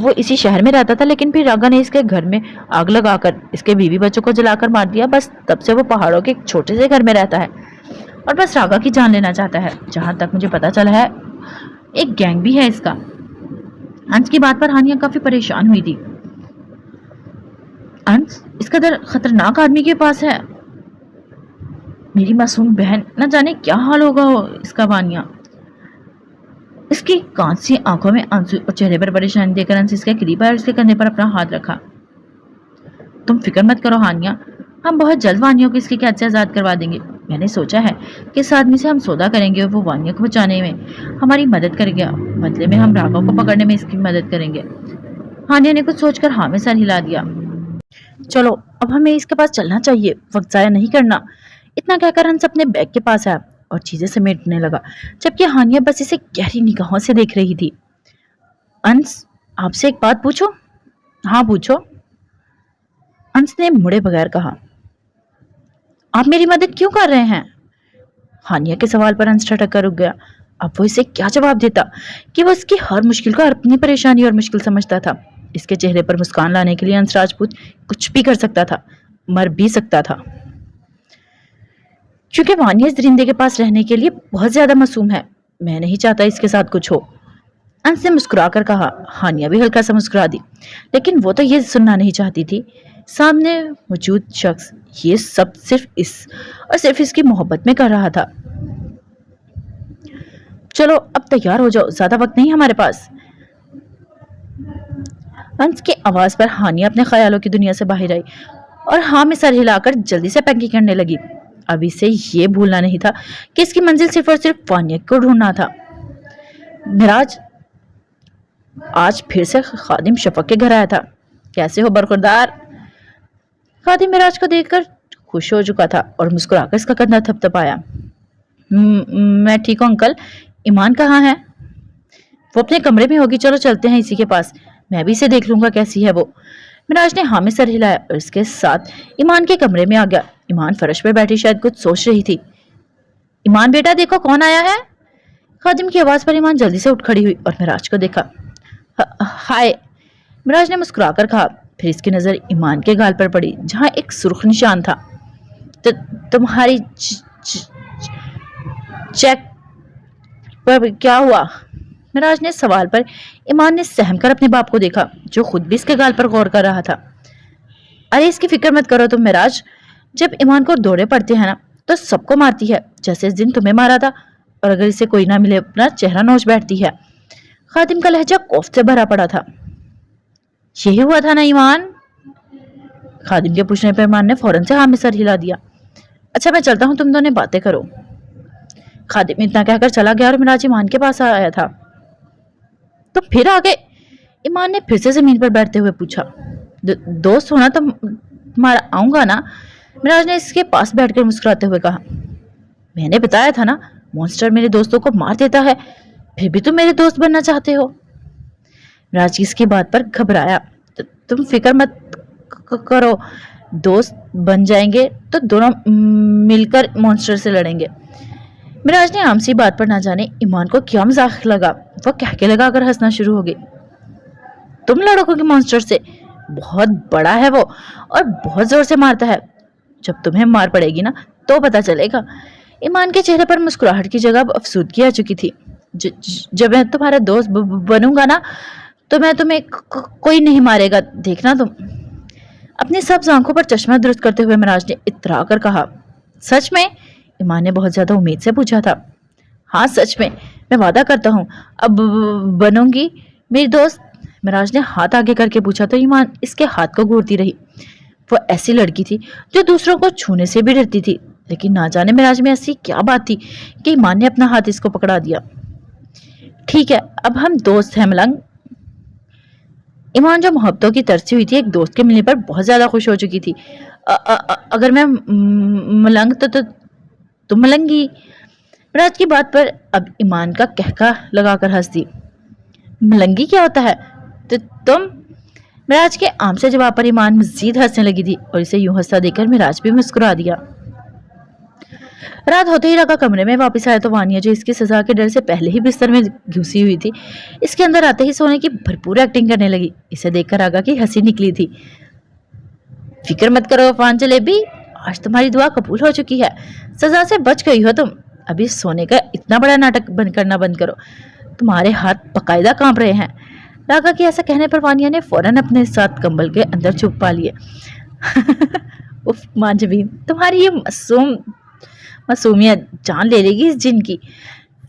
वो इसी शहर में रहता था, लेकिन फिर रागा ने इसके घर में आग लगाकर इसके बीवी बच्चों को जलाकर मार दिया। बस तब से वो पहाड़ों के एक छोटे से घर में रहता है और बस रागा की जान लेना चाहता है। जहां तक मुझे पता चला है एक गैंग भी है इसका। अंश की बात पर हानिया काफी परेशान हुई थी। अंश इस कदर खतरनाक आदमी के पास है? मेरी मासूम बहन, न जाने क्या हाल होगा इसका। वानिया इसकी कांसी आंखों में आंसू और चेहरे पर परेशानी देखकर अंश इसके करीब आया और इसके कंधे पर अपना हाथ रखा। तुम फिक्र मत करो हानिया, हम बहुत जल्द वानिया को इसके कैद से आजाद करवा देंगे। मैंने सोचा है कि इस आदमी से हम सौदा करेंगे और वो वानिया को बचाने में हमारी मदद करेगा। बदले में हम रागा को पकड़ने में इसकी मदद करेंगे। हानिया ने कुछ सोचकर हाँ में सर हिला दिया। चलो अब हमें इसके पास चलना चाहिए, वक्त जाया नहीं करना। इतना कहकर हंस अपने बैग के पास आया और चीजें समेटने लगा, जबकि हानिया बस इसे गहरी निगाहों से देख रही थी। अंश, आपसे एक बात पूछो? हाँ पूछो। अंश ने मुड़े बगैर कहा। आप मेरी मदद क्यों कर रहे हैं? हानिया के सवाल पर अंश ठटक कर रुक गया। अब वो इसे क्या जवाब देता कि वो इसकी हर मुश्किल को अपनी परेशानी और मुश्किल समझता था। इसके चेहरे पर मुस्कान लाने के लिए अंश राजपूत कुछ भी कर सकता था, मर भी सकता था। کیونکہ وانیہ اس درندے کے پاس رہنے کے لیے بہت زیادہ معصوم ہے. میں نہیں چاہتا اس کے ساتھ کچھ ہو. انس نے مسکرا کر کہا. ہانیہ بھی ہلکا سا مسکرا دی، لیکن وہ تو یہ سننا نہیں چاہتی تھی. سامنے موجود شخص یہ سب صرف اس کی محبت میں کر رہا تھا. چلو اب تیار ہو جاؤ، زیادہ وقت نہیں ہمارے پاس. انس کی آواز پر ہانیہ اپنے خیالوں کی دنیا سے باہر آئی اور ہاں میں سر ہلا کر جلدی سے پیکنگ کرنے لگی. ابھی سے یہ بھولنا نہیں تھا کہ اس کی منزل صرف اور صرف وانیہ کو ڈھونڈنا تھا. معراج آج پھر سے خادم شفق کے گھر آیا تھا. کیسے ہو برخوردار؟ خادم معراج کو دیکھ کر خوش ہو چکا تھا اور مسکرا کر اس کا کندھا تھپتھپایا. میں ٹھیک ہوں انکل. ایمان کہاں ہے؟ وہ اپنے کمرے میں ہوگی. چلو چلتے ہیں اسی کے پاس، میں بھی اسے دیکھ لوں گا کیسی ہے وہ. معراج نے ہاں میں سر ہلایا اور اس کے ساتھ ایمان کے کمرے میں آ گیا. ایمان فرش پہ بیٹھی شاید کچھ سوچ رہی تھی. ایمان بیٹا دیکھو کون آیا ہے. خادم کی آواز پر ایمان جلدی سے اٹھ کھڑی ہوئی اور معراج کو دیکھا. ہائے. معراج نے مسکرا کر کہا. پھر اس کی نظر ایمان کے گال پر پڑی جہاں ایک سرخ نشان تھا. تمہاری چیک پر کیا ہوا؟ معراج نے سوال پر ایمان نے سہم کر اپنے باپ کو دیکھا جو خود بھی اس کے گال پر غور کر رہا تھا. ارے اس کی فکر مت کرو تم معراج. جب ایمان کو دورے پڑتے ہیں نا تو سب کو مارتی ہے، جیسے اس دن تمہیں مارا تھا، اور اگر اسے کوئی نہ ملے اپنا چہرہ نوچ بیٹھتی ہے. خادم کا لہجہ کوفت سے بھرا پڑا تھا. یہی ہوا تھا نا ایمان؟ خادم کے پوچھنے پر ایمان نے فوراً سے ہاں میں سر ہلا دیا. اچھا میں چلتا ہوں، تم دونوں باتیں کرو. خادم اتنا کہہ کر چلا گیا اور معراج ایمان کے پاس آیا تھا. تو پھر آگے؟ ایمان نے پھر سے زمین پر بیٹھتے ہوئے پوچھا. دوست ہونا تمہارا آؤں گا نا؟ معراج نے اس کے پاس بیٹھ کر مسکراتے ہوئے کہا. میں نے بتایا تھا نا مونسٹر میرے دوستوں کو مار دیتا ہے، پھر بھی تم میرے دوست بننا چاہتے ہو. معراج اس کی بات پر گھبرایا. تم فکر مت کرو، دوست بن جائیں گے تو دونوں مل کر مونسٹر سے لڑیں گے. معراج نے عام سی بات پر نہ جانے ایمان کو کیا مذاق لگا، وہ کہہ کے لگا کر ہنسنا شروع ہو گئی. تم لڑو گے مونسٹر سے؟ بہت بڑا ہے وہ اور بہت زور سے مارتا ہے. جب تمہیں مار پڑے گی نا تو پتا چلے گا. ایمان کے چہرے پر مسکراہٹ کی جگہ افسردگی آ چکی تھی. جب میں تمہارا دوست بنوں گا نا تو میں تمہیں کوئی نہیں مارے گا، دیکھنا تم. اپنی سبز آنکھوں پر چشمہ درست کرتے ہوئے معراج نے اترا کر کہا. سچ میں؟ ایمان نے بہت زیادہ امید سے پوچھا تھا. ہاں سچ میں وعدہ کرتا ہوں اب بنوں گی میری دوست. معراج نے ہاتھ آگے کر کے پوچھا تو ایمان اس کے ہاتھ کو گھورتی رہی. وہ ایسی لڑکی تھی جو دوسروں کو چھونے سے بھی ڈرتی تھی، لیکن نہ جانے معراج میں ایسی کیا بات تھی کہ ایمان نے اپنا ہاتھ اس کو پکڑا دیا. ٹھیک ہے اب ہم دوست ہیں ملنگ. ایمان جو محبتوں کی ترسی ہوئی تھی ایک دوست کے ملنے پر بہت زیادہ خوش ہو چکی تھی. اگر میں ملنگ تو تم ملنگی. معراج کی بات پر اب ایمان کا کہکا لگا کر ہنس دی. ملنگی کیا ہوتا ہے؟ تو تم؟ معراج کے عام سے جواب پر ایمان مزید ہنسنے لگی تھی اور اسے یوں ہنستا دیکھ کر معراج بھی مسکرا دیا. رات ہوتے ہی راگا کمرے میں واپس آیا تو وانیہ جو اس کی سزا کے ڈر سے پہلے ہی بستر میں گھسی ہوئی تھی اس کے اندر آتے ہی سونے کی بھرپور ایکٹنگ کرنے لگی. اسے دیکھ کر راگا کی ہنسی نکلی تھی. فکر مت کرو فان جلیبی، آج تمہاری دعا قبول ہو چکی ہے، سزا سے بچ گئی ہو تم. ابھی سونے کا اتنا بڑا ناٹک کرنا بند کرو، تمہارے ہاتھ باقاعدہ کانپ رہے ہیں. راگا کے ایسا کہنے پر وانیہ نے فوراً اپنے ساتھ کمبل کے اندر چھپ پا لیے. اف مانجبین، تمہاری یہ معصومیت جان لے گی اس جن کی.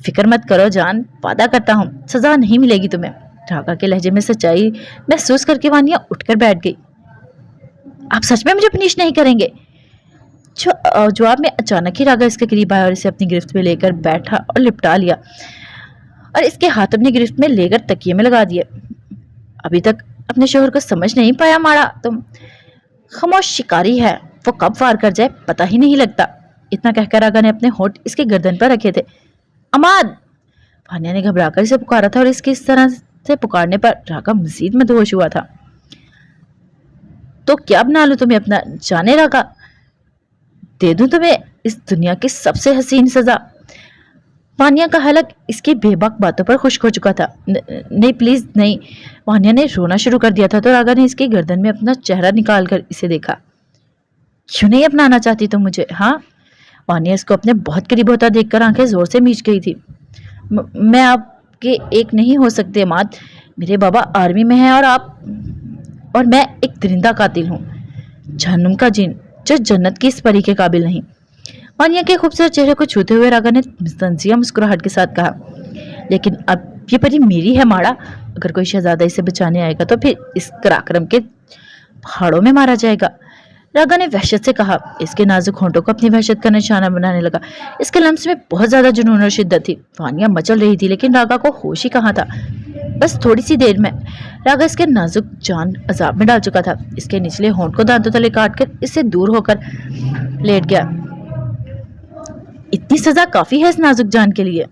فکر مت کرو جان، وعدہ کرتا ہوں سزا نہیں ملے گی تمہیں. راگا کے لہجے میں سچائی محسوس کر کے وانیہ اٹھ کر بیٹھ گئی. آپ سچ میں مجھے پنش نہیں کریں گے؟ جواب میں اچانک ہی راگا اس کے قریب آیا اور اسے اپنی گرفت میں لے کر بیٹھا اور لپٹا لیا اور اس کے ہاتھ اپنی گرفت میں لے کر تکیے میں لگا دیے. ابھی تک اپنے شوہر کو سمجھ نہیں پایا ماڑا تم؟ خاموش شکاری ہے، وہ کب وار کر جائے پتہ ہی نہیں لگتا. اتنا کہہ کر راگا نے اپنے ہونٹ اس کے گردن پر رکھے تھے. اماد! وانیہ نے گھبرا کر اسے پکارا تھا اور اس کی اس طرح سے پکارنے پر راگا مزید مدہوش ہوا تھا. تو کیا بنا لوں تمہیں اپنا جانے راگا؟ دے دوں تمہیں اس دنیا کی سب سے حسین سزا. وانیہ کا حلق اس کی بے باک باتوں پر خشک ہو چکا تھا. نہیں پلیز نہیں. وانیہ نے رونا شروع کر دیا تھا تو راگا نے اس کی گردن میں اپنا چہرہ نکال کر اسے دیکھا. کیوں نہیں اپنانا چاہتی تم مجھے؟ ہاں वानिया इसको अपने बहुत करीब होता देखकर आंखें जोर से मीच गई थी। मैं आपके एक नहीं हो सकते अमाद। मेरे बाबा आर्मी में हैं और मैं एक दरिंदा कातिल हूँ, जहन्नुम का जिन जो जन्नत की इस परी के काबिल नहीं। वानिया के खूबसूरत चेहरे को छूते हुए रागा ने तंजिया मुस्कुराहट के साथ कहा, लेकिन अब ये परी मेरी है माड़ा। अगर कोई शहजादा इसे बचाने आएगा तो फिर इस पराक्रम के पहाड़ों में मारा जाएगा। रागा ने वहशत से कहा। इसके नाजुक होंठों को अपनी वहशत का निशाना बनाने लगा। इसके लम्स में बहुत ज्यादा जुनून और शिद्दत थी। वानिया मचल रही थी, लेकिन रागा को होश ही कहाँ था। बस थोड़ी सी देर में रागा इसके नाजुक जान अजाब में डाल चुका था। इसके निचले होंठ को दांतों तले काटकर इससे दूर होकर लेट गया। इतनी सजा काफी है इस नाजुक जान के लिए।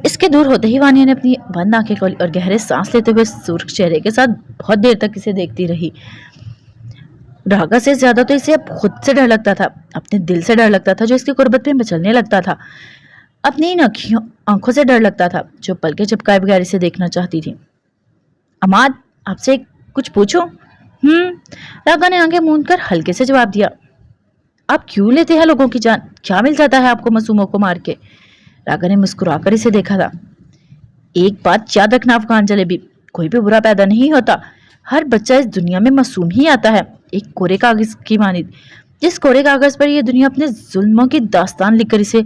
इसके दूर होते ही वानिया ने अपनी बंद आंखें खोली और गहरे सांस लेते हुए सुर्ख चेहरे के साथ बहुत देर तक इसे देखती रही। रागा से ज्यादा तो इसे अब खुद से डर लगता था, अपने दिल से डर लगता था जो इसकी कुर्बत में मचलने लगता था। अपनी इन आंखों से डर लगता था जो पलके झपकाए बगैर इसे देखना चाहती थी। अमाद, आपसे कुछ पूछूं? रागा ने आंखें मूंद कर हल्के से जवाब दिया। आप क्यों लेते हैं लोगों की जान? क्या मिल जाता है आपको मासूमों को मार के? रागा ने मुस्कुराकर इसे देखा था। एक बात याद रखना अफगान जलेबी, कोई भी बुरा पैदा नहीं होता। हर बच्चा इस दुनिया में मासूम ही आता है, एक कोरे कागज की मानिद, जिस कोरे कागज पर यह दुनिया अपने जुल्मों की दास्तान लिखकर इसे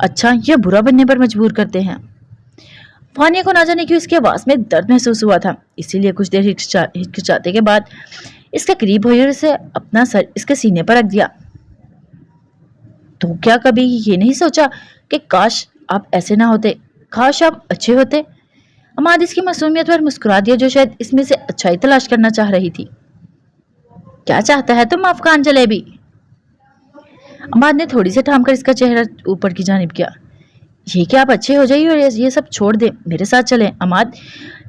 अच्छा या बुरा बनने पर मजबूर करते हैं। वानिया को ना जाने क्यों इसकी आवाज में दर्द महसूस हुआ था, इसीलिए कुछ देर हिचकिचाते के बाद इसके करीब हुई और इसे अपना सर इसके सीने पर रख दिया। तो क्या कभी ये नहीं सोचा कि काश आप ऐसे ना होते, काश आप अच्छे होते? अमाद इसकी मासूमियत पर मुस्कुरा दिया जो शायद इसमें से अच्छाई तलाश करना चाह रही थी। क्या चाहता है तुम अफगान जलेबी? अमाद ने थोड़ी सी थाम कर इसका चेहरा ऊपर की जानिब किया। ये कि आप अच्छे हो जाइए और ये सब छोड़ दे, मेरे साथ चलें अमाद,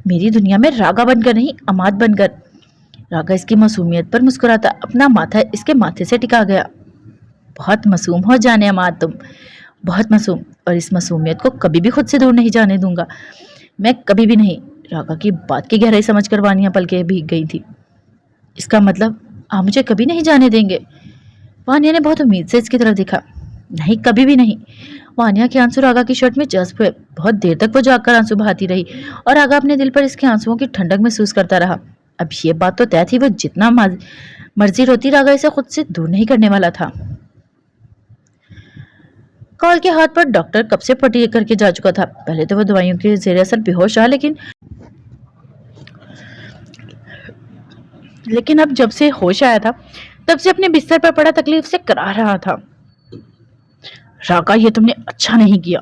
मेरी दुनिया में रागा बनकर नहीं अमाद बनकर। रागा इसकी मासूमियत पर मुस्कुराता अपना माथा इसके माथे से टिका गया। बहुत मासूम हो जाने अमाद तुम, बहुत मासूम, और इस मासूमियत को कभी भी खुद से दूर नहीं जाने दूंगा, मैं कभी भी नहीं। रागा की बात की गहराई समझकर वानिया पलके भीग गई थी। इसका मतलब आप मुझे कभी नहीं जाने देंगे? वानिया ने बहुत उम्मीद से इसकी तरफ देखा। नहीं, कभी भी नहीं। वानिया के आंसू रागा की शर्ट में जज्ब हुए। बहुत देर तक वो जाकर आंसू बहाती रही और रागा अपने दिल पर इसके आंसुओं की ठंडक महसूस करता रहा। अब ये बात तो तय थी, वो जितना मर्जी रोती रागा इसे खुद से दूर नहीं करने वाला था। कॉल के हाथ पर डॉक्टर कब से पट्टी करके जा चुका था। पहले तो वो दवाइयों के जेर असर बेहोश रहा, लेकिन अब जब से होश आया था तब से अपने बिस्तर पर पड़ा तकलीफ से करा रहा था। रागा, ये तुमने अच्छा नहीं किया।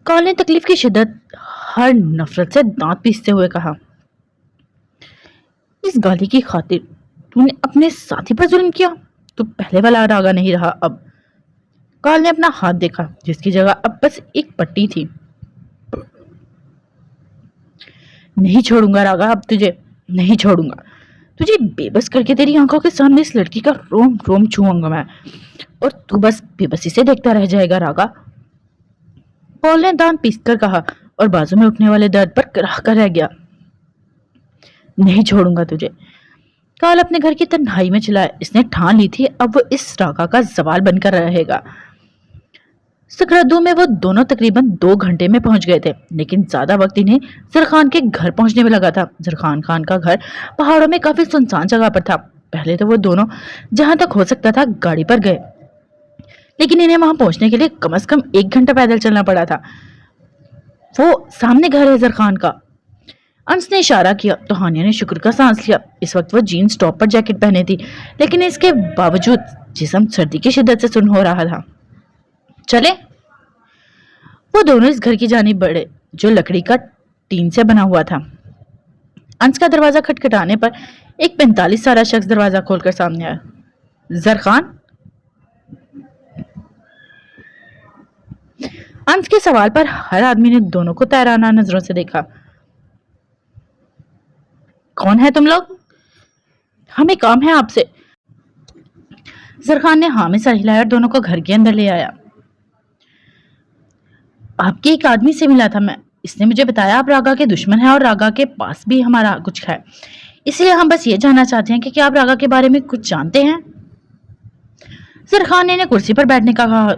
कॉल ने तकलीफ की शिद्दत हर नफरत से दांत पीसते हुए कहा। इस गाली की खातिर तूने अपने साथी पर जुल्म किया। तू पहले वाला रागा नहीं रहा अब। कॉल ने अपना हाथ देखा जिसकी जगह अब बस एक पट्टी थी। नहीं छोड़ूंगा रागा, अब तुझे नहीं छोड़ूंगा। तुझे बेबस करके तेरी आंखों के सामने इस लड़की का रोम रोम छूऊंगा मैं, और तू बस बेबसी से देखता रह जाएगा रागा। पॉल ने दांत पीसकर कहा और बाजू में उठने वाले दर्द पर कराह कर रह गया। नहीं छोड़ूंगा तुझे। कॉल अपने घर की तन्हाई में चिल्लाया। इसने ठान ली थी अब वो इस रागा का सवाल बनकर रहेगा। सकरदू में वो दोनों तकरीबन 2 घंटे में पहुंच गए थे, लेकिन ज्यादा वक्त इन्हें जरखान के घर पहुंचने में लगा था। जरखान खान का घर पहाड़ों में काफी सुनसान जगह पर था। पहले तो वो दोनों जहां तक हो सकता था गाड़ी पर गए, लेकिन इन्हें वहां पहुंचने के लिए कम से कम 1 घंटा पैदल चलना पड़ा था। वो सामने घर है जरखान का। अंश ने इशारा किया तो हानिया ने शुक्र का सांस लिया। इस वक्त वो जीन्स टॉप पर जैकेट पहने थी, लेकिन इसके बावजूद जिस्म सर्दी की शिद्दत से सुन्न हो रहा था। चले। वो दोनों इस घर की जानिब बढ़े जो लकड़ी का टीन से बना हुआ था। अंश का दरवाजा खटखटाने पर एक 45 साला शख्स दरवाजा खोलकर सामने आया। जरखान। अंश के सवाल पर हर आदमी ने दोनों को तैराना नजरों से देखा। कौन है तुम लोग? हमें काम है आपसे। जरखान ने हाँ में सर हिलाया और दोनों को घर के अंदर ले आया। आपके एक आदमी से मिला था मैं, इसने मुझे बताया आप रागा के दुश्मन हैं और रागा के पास भी हमारा कुछ है, इसलिए हम बस ये जानना चाहते हैं कि क्या आप रागा के बारे में कुछ जानते हैं? सरखान ने कुर्सी पर बैठने का कहा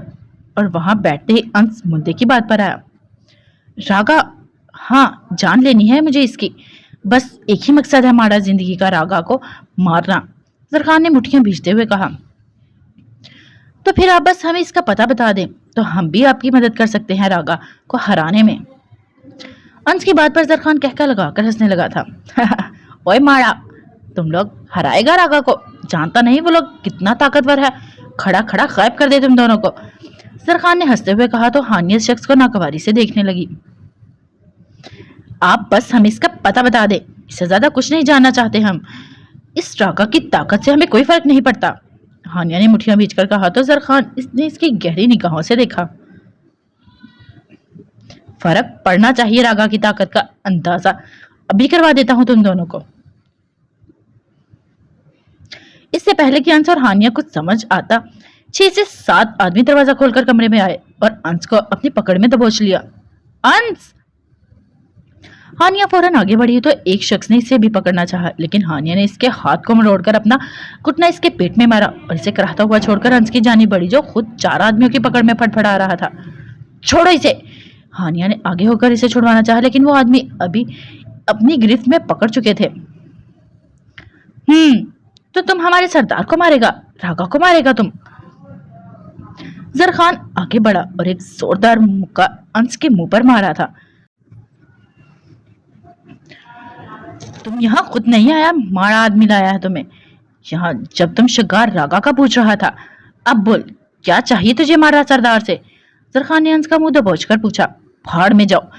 और वहां बैठते ही अंश मुद्दे की बात पर आया। रागा, हाँ जान लेनी है मुझे इसकी, बस एक ही मकसद है हमारा जिंदगी का, रागा को मारना। सरखान ने मुट्ठियां भींचते हुए कहा। तो फिर आप बस हमें इसका पता बता दें तो हम भी आपकी मदद कर सकते हैं रागा को हराने में। अंश की बात पर सरखान कहकर लगाकर हंसने लगा था। ओए माड़ा, तुम लोग हराएगा रागा को? जानता नहीं वो लोग कितना ताकतवर है, खड़ा खड़ा गायब कर दे तुम दोनों को। सरखान ने हंसते हुए कहा तो हानिया शख्स को नागवारी से देखने लगी। आप बस हमें इसका पता बता दे, इससे ज्यादा कुछ नहीं जानना चाहते हम। इस रागा की ताकत से हमें कोई फर्क नहीं पड़ता। हानिया ने मुठ्ठियां भींचकर कहा तो सरखान ने इसकी गहरी निगाहों से देखा। फर्क पड़ना चाहिए, रागा की ताकत का अंदाजा अभी करवा देता हूं तुम दोनों को। इससे पहले कि अंश और हानिया कुछ समझ आता, 6 से 7 आदमी दरवाजा खोलकर कमरे में आए और अंश को अपनी पकड़ में दबोच लिया। अंश! हानिया फौरन आगे बढ़ी तो एक शख्स ने इसे भी पकड़ना चाहा, लेकिन हानिया ने इसके हाथ को मरोड़कर अपना घुटना इसके पेट में मारा और इसे कराहता हुआ छोड़कर अंश की जानी बढ़ी जो खुद 4 आदमियों की पकड़ में फड़फड़ा रहा था। छोड़ो इसे! हानिया ने आगे होकर इसे छुड़वाना चाहा, लेकिन वो आदमी अभी अपनी गिरफ्त में पकड़ चुके थे। तो तुम हमारे सरदार को मारेगा, रागा को मारेगा तुम? जरखान आगे बढ़ा और एक जोरदार मुक्का अंश के मुंह पर मारा था। तुम यहाँ खुद नहीं आया, मारा आदमी लाया है तुम्हें यहाँ, जब तुम शिकार रागा का पूछ रहा था। अब बोल, क्या चाहिए तुझे मारा सरदार से? जरखान ने अंश का मुंह दबोचकर पूछा। भाड़ में जाओ।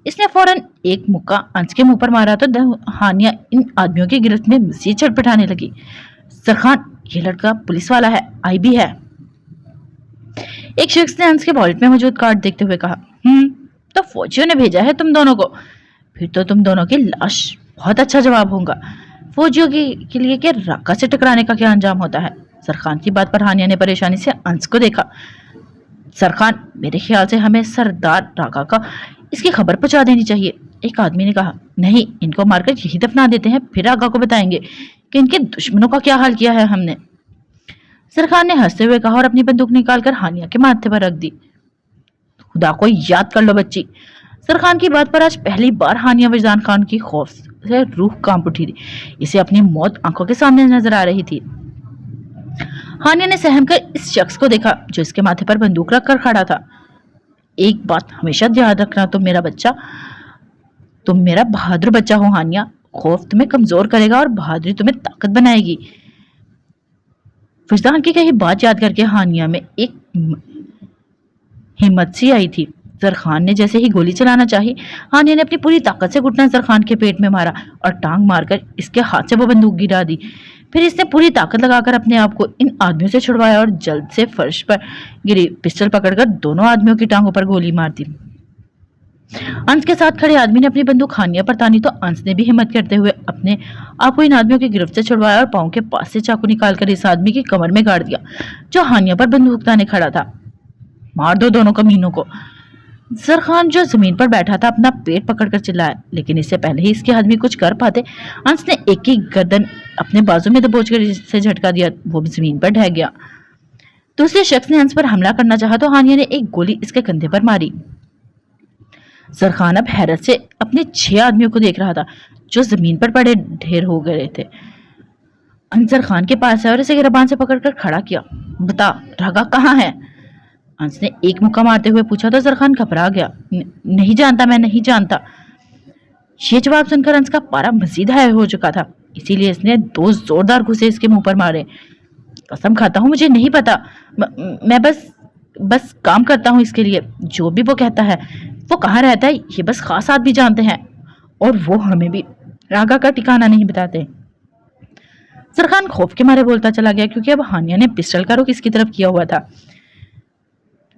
इसने फौरन एक मुक्का अंश के मुंह पर मारा तो हानिया इन आदमियों की गिरफ्त में मजीद छटपटाने लगी। जरखान, ये लड़का पुलिस वाला है, आईबी है। एक शख्स ने अंश के वॉलेट में मौजूद कार्ड देखते हुए कहा। तो फौजियों ने भेजा है तुम दोनों को? फिर तो तुम दोनों की लाश बहुत अच्छा जवाब होगा फौजियों के लिए कि रागा से टकराने का क्या अंजाम होता है। सरखान की बात पर हानिया ने परेशानी से अंश को देखा। सरखान, मेरे ख्याल से हमें सरदार रागा का इसकी खबर पहुंचा देनी चाहिए। एक आदमी ने कहा। नहीं, इनको मारकर यही दफना देते हैं, फिर रागा को बताएंगे कि इनके दुश्मनों का क्या हाल किया है हमने। सरखान ने हंसते हुए कहा और अपनी बंदूक निकालकर हानिया के माथे पर रख दी। खुदा को याद कर लो बच्ची। सरखान की बात पर आज पहली बार हानिया वजदान खान की खौफ से रूह कांप उठी थी। इसे अपनी मौत आंखों के सामने नजर आ रही थी। हानिया ने सहम कर इस शख्स को देखा जो इसके माथे पर बंदूक रखकर खड़ा था। एक बात हमेशा याद रखना, तुम मेरा बहादुर बच्चा हो हानिया। खौफ तुम्हें कमजोर करेगा और बहादुरी तुम्हें ताकत बनाएगी। वजदान की कही बात याद करके हानिया में एक हिम्मत सी आई थी। जरखान ने जैसे ही गोली चलाना चाही, हानिया ने अपनी पूरी ताकत से घुटना जरखान के पेट में मारा और टांग मारकर इसके हाथ से वो बंदूक गिरा दी। फिर इसने पूरी ताकत लगाकर अपने आप को इन आदमियों से छुड़वाया और जल्द से फर्श पर गिरी पिस्टल पकड़कर दोनों आदमियों की टांगों पर गोली मार दी। अंश के साथ खड़े आदमी ने अपनी बंदूक हानिया पर तानी तो अंश ने भी हिम्मत करते हुए अपने आप को इन आदमियों की गिरफ्त से छुड़वाया और पांव के पास से चाकू निकालकर इस आदमी की कमर में गाड़ दिया जो हानिया पर बंदूक ताने खड़ा था। मार दो दोनों कमीनों को। जरखान जो जमीन पर बैठा था अपना पेट पकड़कर चिल्लाया, लेकिन इससे पहले ही इसके आदमी कुछ कर पाते अंश ने एक की गर्दन अपने बाजू में दबोचकर इसे झटका दिया। वो भी जमीन पर ढह गया। दूसरे शख्स ने अंश पर हमला करना चाहा तो हानिया ने एक गोली इसके कंधे पर मारी। जरखान अब हैरत से अपने 6 आदमियों को देख रहा था जो जमीन पर पड़े ढेर हो गए थे। अंश जरखान के पास आया और इसे गिरबान से पकड़कर खड़ा किया। बता, रागा कहाँ है? अंश ने एक मुक्का मारते हुए पूछा तो जरखान घबरा गया। नहीं जानता, मैं नहीं जानता। ये जवाब सुनकर अंश का पारा मजीद हाई हो चुका था, इसीलिए इसने 2 जोरदार घुसे इसके मुंह पर मारे। कसम खाता हूँ मुझे नहीं पता, मैं बस काम करता हूँ इसके लिए। जो भी वो कहता है, वो कहाँ रहता है, ये बस खास आदमी जानते हैं और वो हमें भी रागा का ठिकाना नहीं बताते। जरखान खौफ के मारे बोलता चला गया क्योंकि अब हानिया ने पिस्टल का रुख इसकी तरफ किया हुआ था।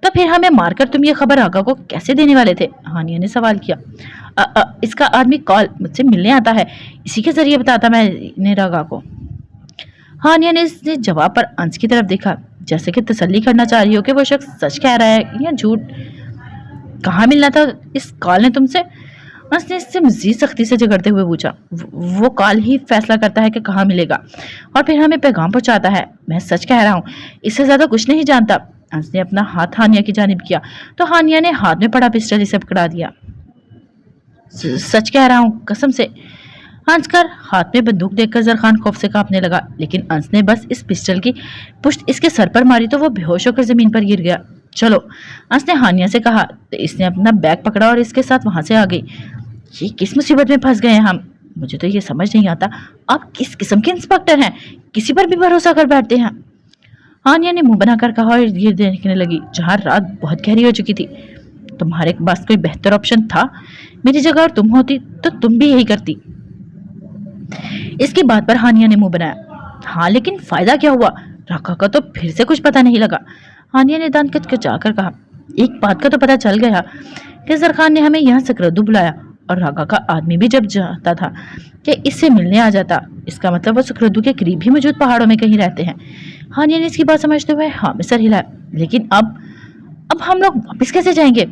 तो फिर हमें मारकर तुम ये खबर रागा को कैसे देने वाले थे? हानिया ने सवाल किया। इसका आदमी कॉल मुझसे मिलने आता है, इसी के जरिए बताता मैंने रागा को। हानिया ने इसने जवाब पर अंश की तरफ देखा जैसे कि तसल्ली करना चाह रही हो कि वो शख्स सच कह रहा है या झूठ। कहाँ मिलना था इस कॉल ने तुमसे? انس نے اس سے مزید سختی سے جھگڑتے ہوئے پوچھا، وہ کال ہی فیصلہ کرتا ہے کہ کہاں ملے گا اور پھر ہمیں پیغام پہنچاتا ہے۔ میں سچ کہہ رہا ہوں، اس سے زیادہ کچھ نہیں جانتا۔ انس نے اپنا ہاتھ ہانیہ کی جانب کیا تو ہانیہ نے ہاتھ میں پڑا پسٹل اسے پکڑا دیا۔ سچ کہہ رہا ہوں قسم سے۔ ہنس کر ہاتھ میں بندوق دیکھ کر زرخان خوف سے کانپنے لگا، لیکن انس نے بس اس پسٹل کی پشت اس کے سر پر ماری تو وہ بے ہوش ہو کر زمین پر گر گیا۔ چلو، انس نے ہانیہ سے کہا تو اس نے اپنا بیگ پکڑا اور اس کے ساتھ وہاں سے آ گئی۔ یہ کس مصیبت میں پھنس گئے ہیں ہم؟ مجھے تو یہ سمجھ نہیں آتا آپ کس قسم کے انسپیکٹر ہیں، کسی پر بھی بھروسہ کر بیٹھتے ہیں۔ ہانیہ نے منہ بنا کر کہا اور یہ دیکھنے لگی جہاں رات بہت گہری ہو چکی تھی۔ تمہارے پاس کوئی بہتر آپشن تھا؟ میری جگہ اور تم ہوتی تو تم بھی یہی کرتی۔ اس کی بات پر ہانیہ نے منہ بنایا۔ ہاں لیکن فائدہ کیا ہوا؟ راکھا کا تو پھر سے کچھ پتا نہیں لگا۔ ہانیہ نے دانت کچکچا کر کہا، ایک بات کا تو پتا چل گیا کہ زرخان نے ہمیں یہاں سکردو بلایا اور راکھا کا آدمی بھی جب جاتا تھا کہ اس سے ملنے آ جاتا، اس کا مطلب وہ سکردو کے قریب ہی موجود پہاڑوں میں کہیں رہتے ہیں۔ ہانیہ نے اس کی بات سمجھتے ہوئے ہاں میں سر ہلایا۔ لیکن اب ہم لوگ واپس کیسے جائیں گے؟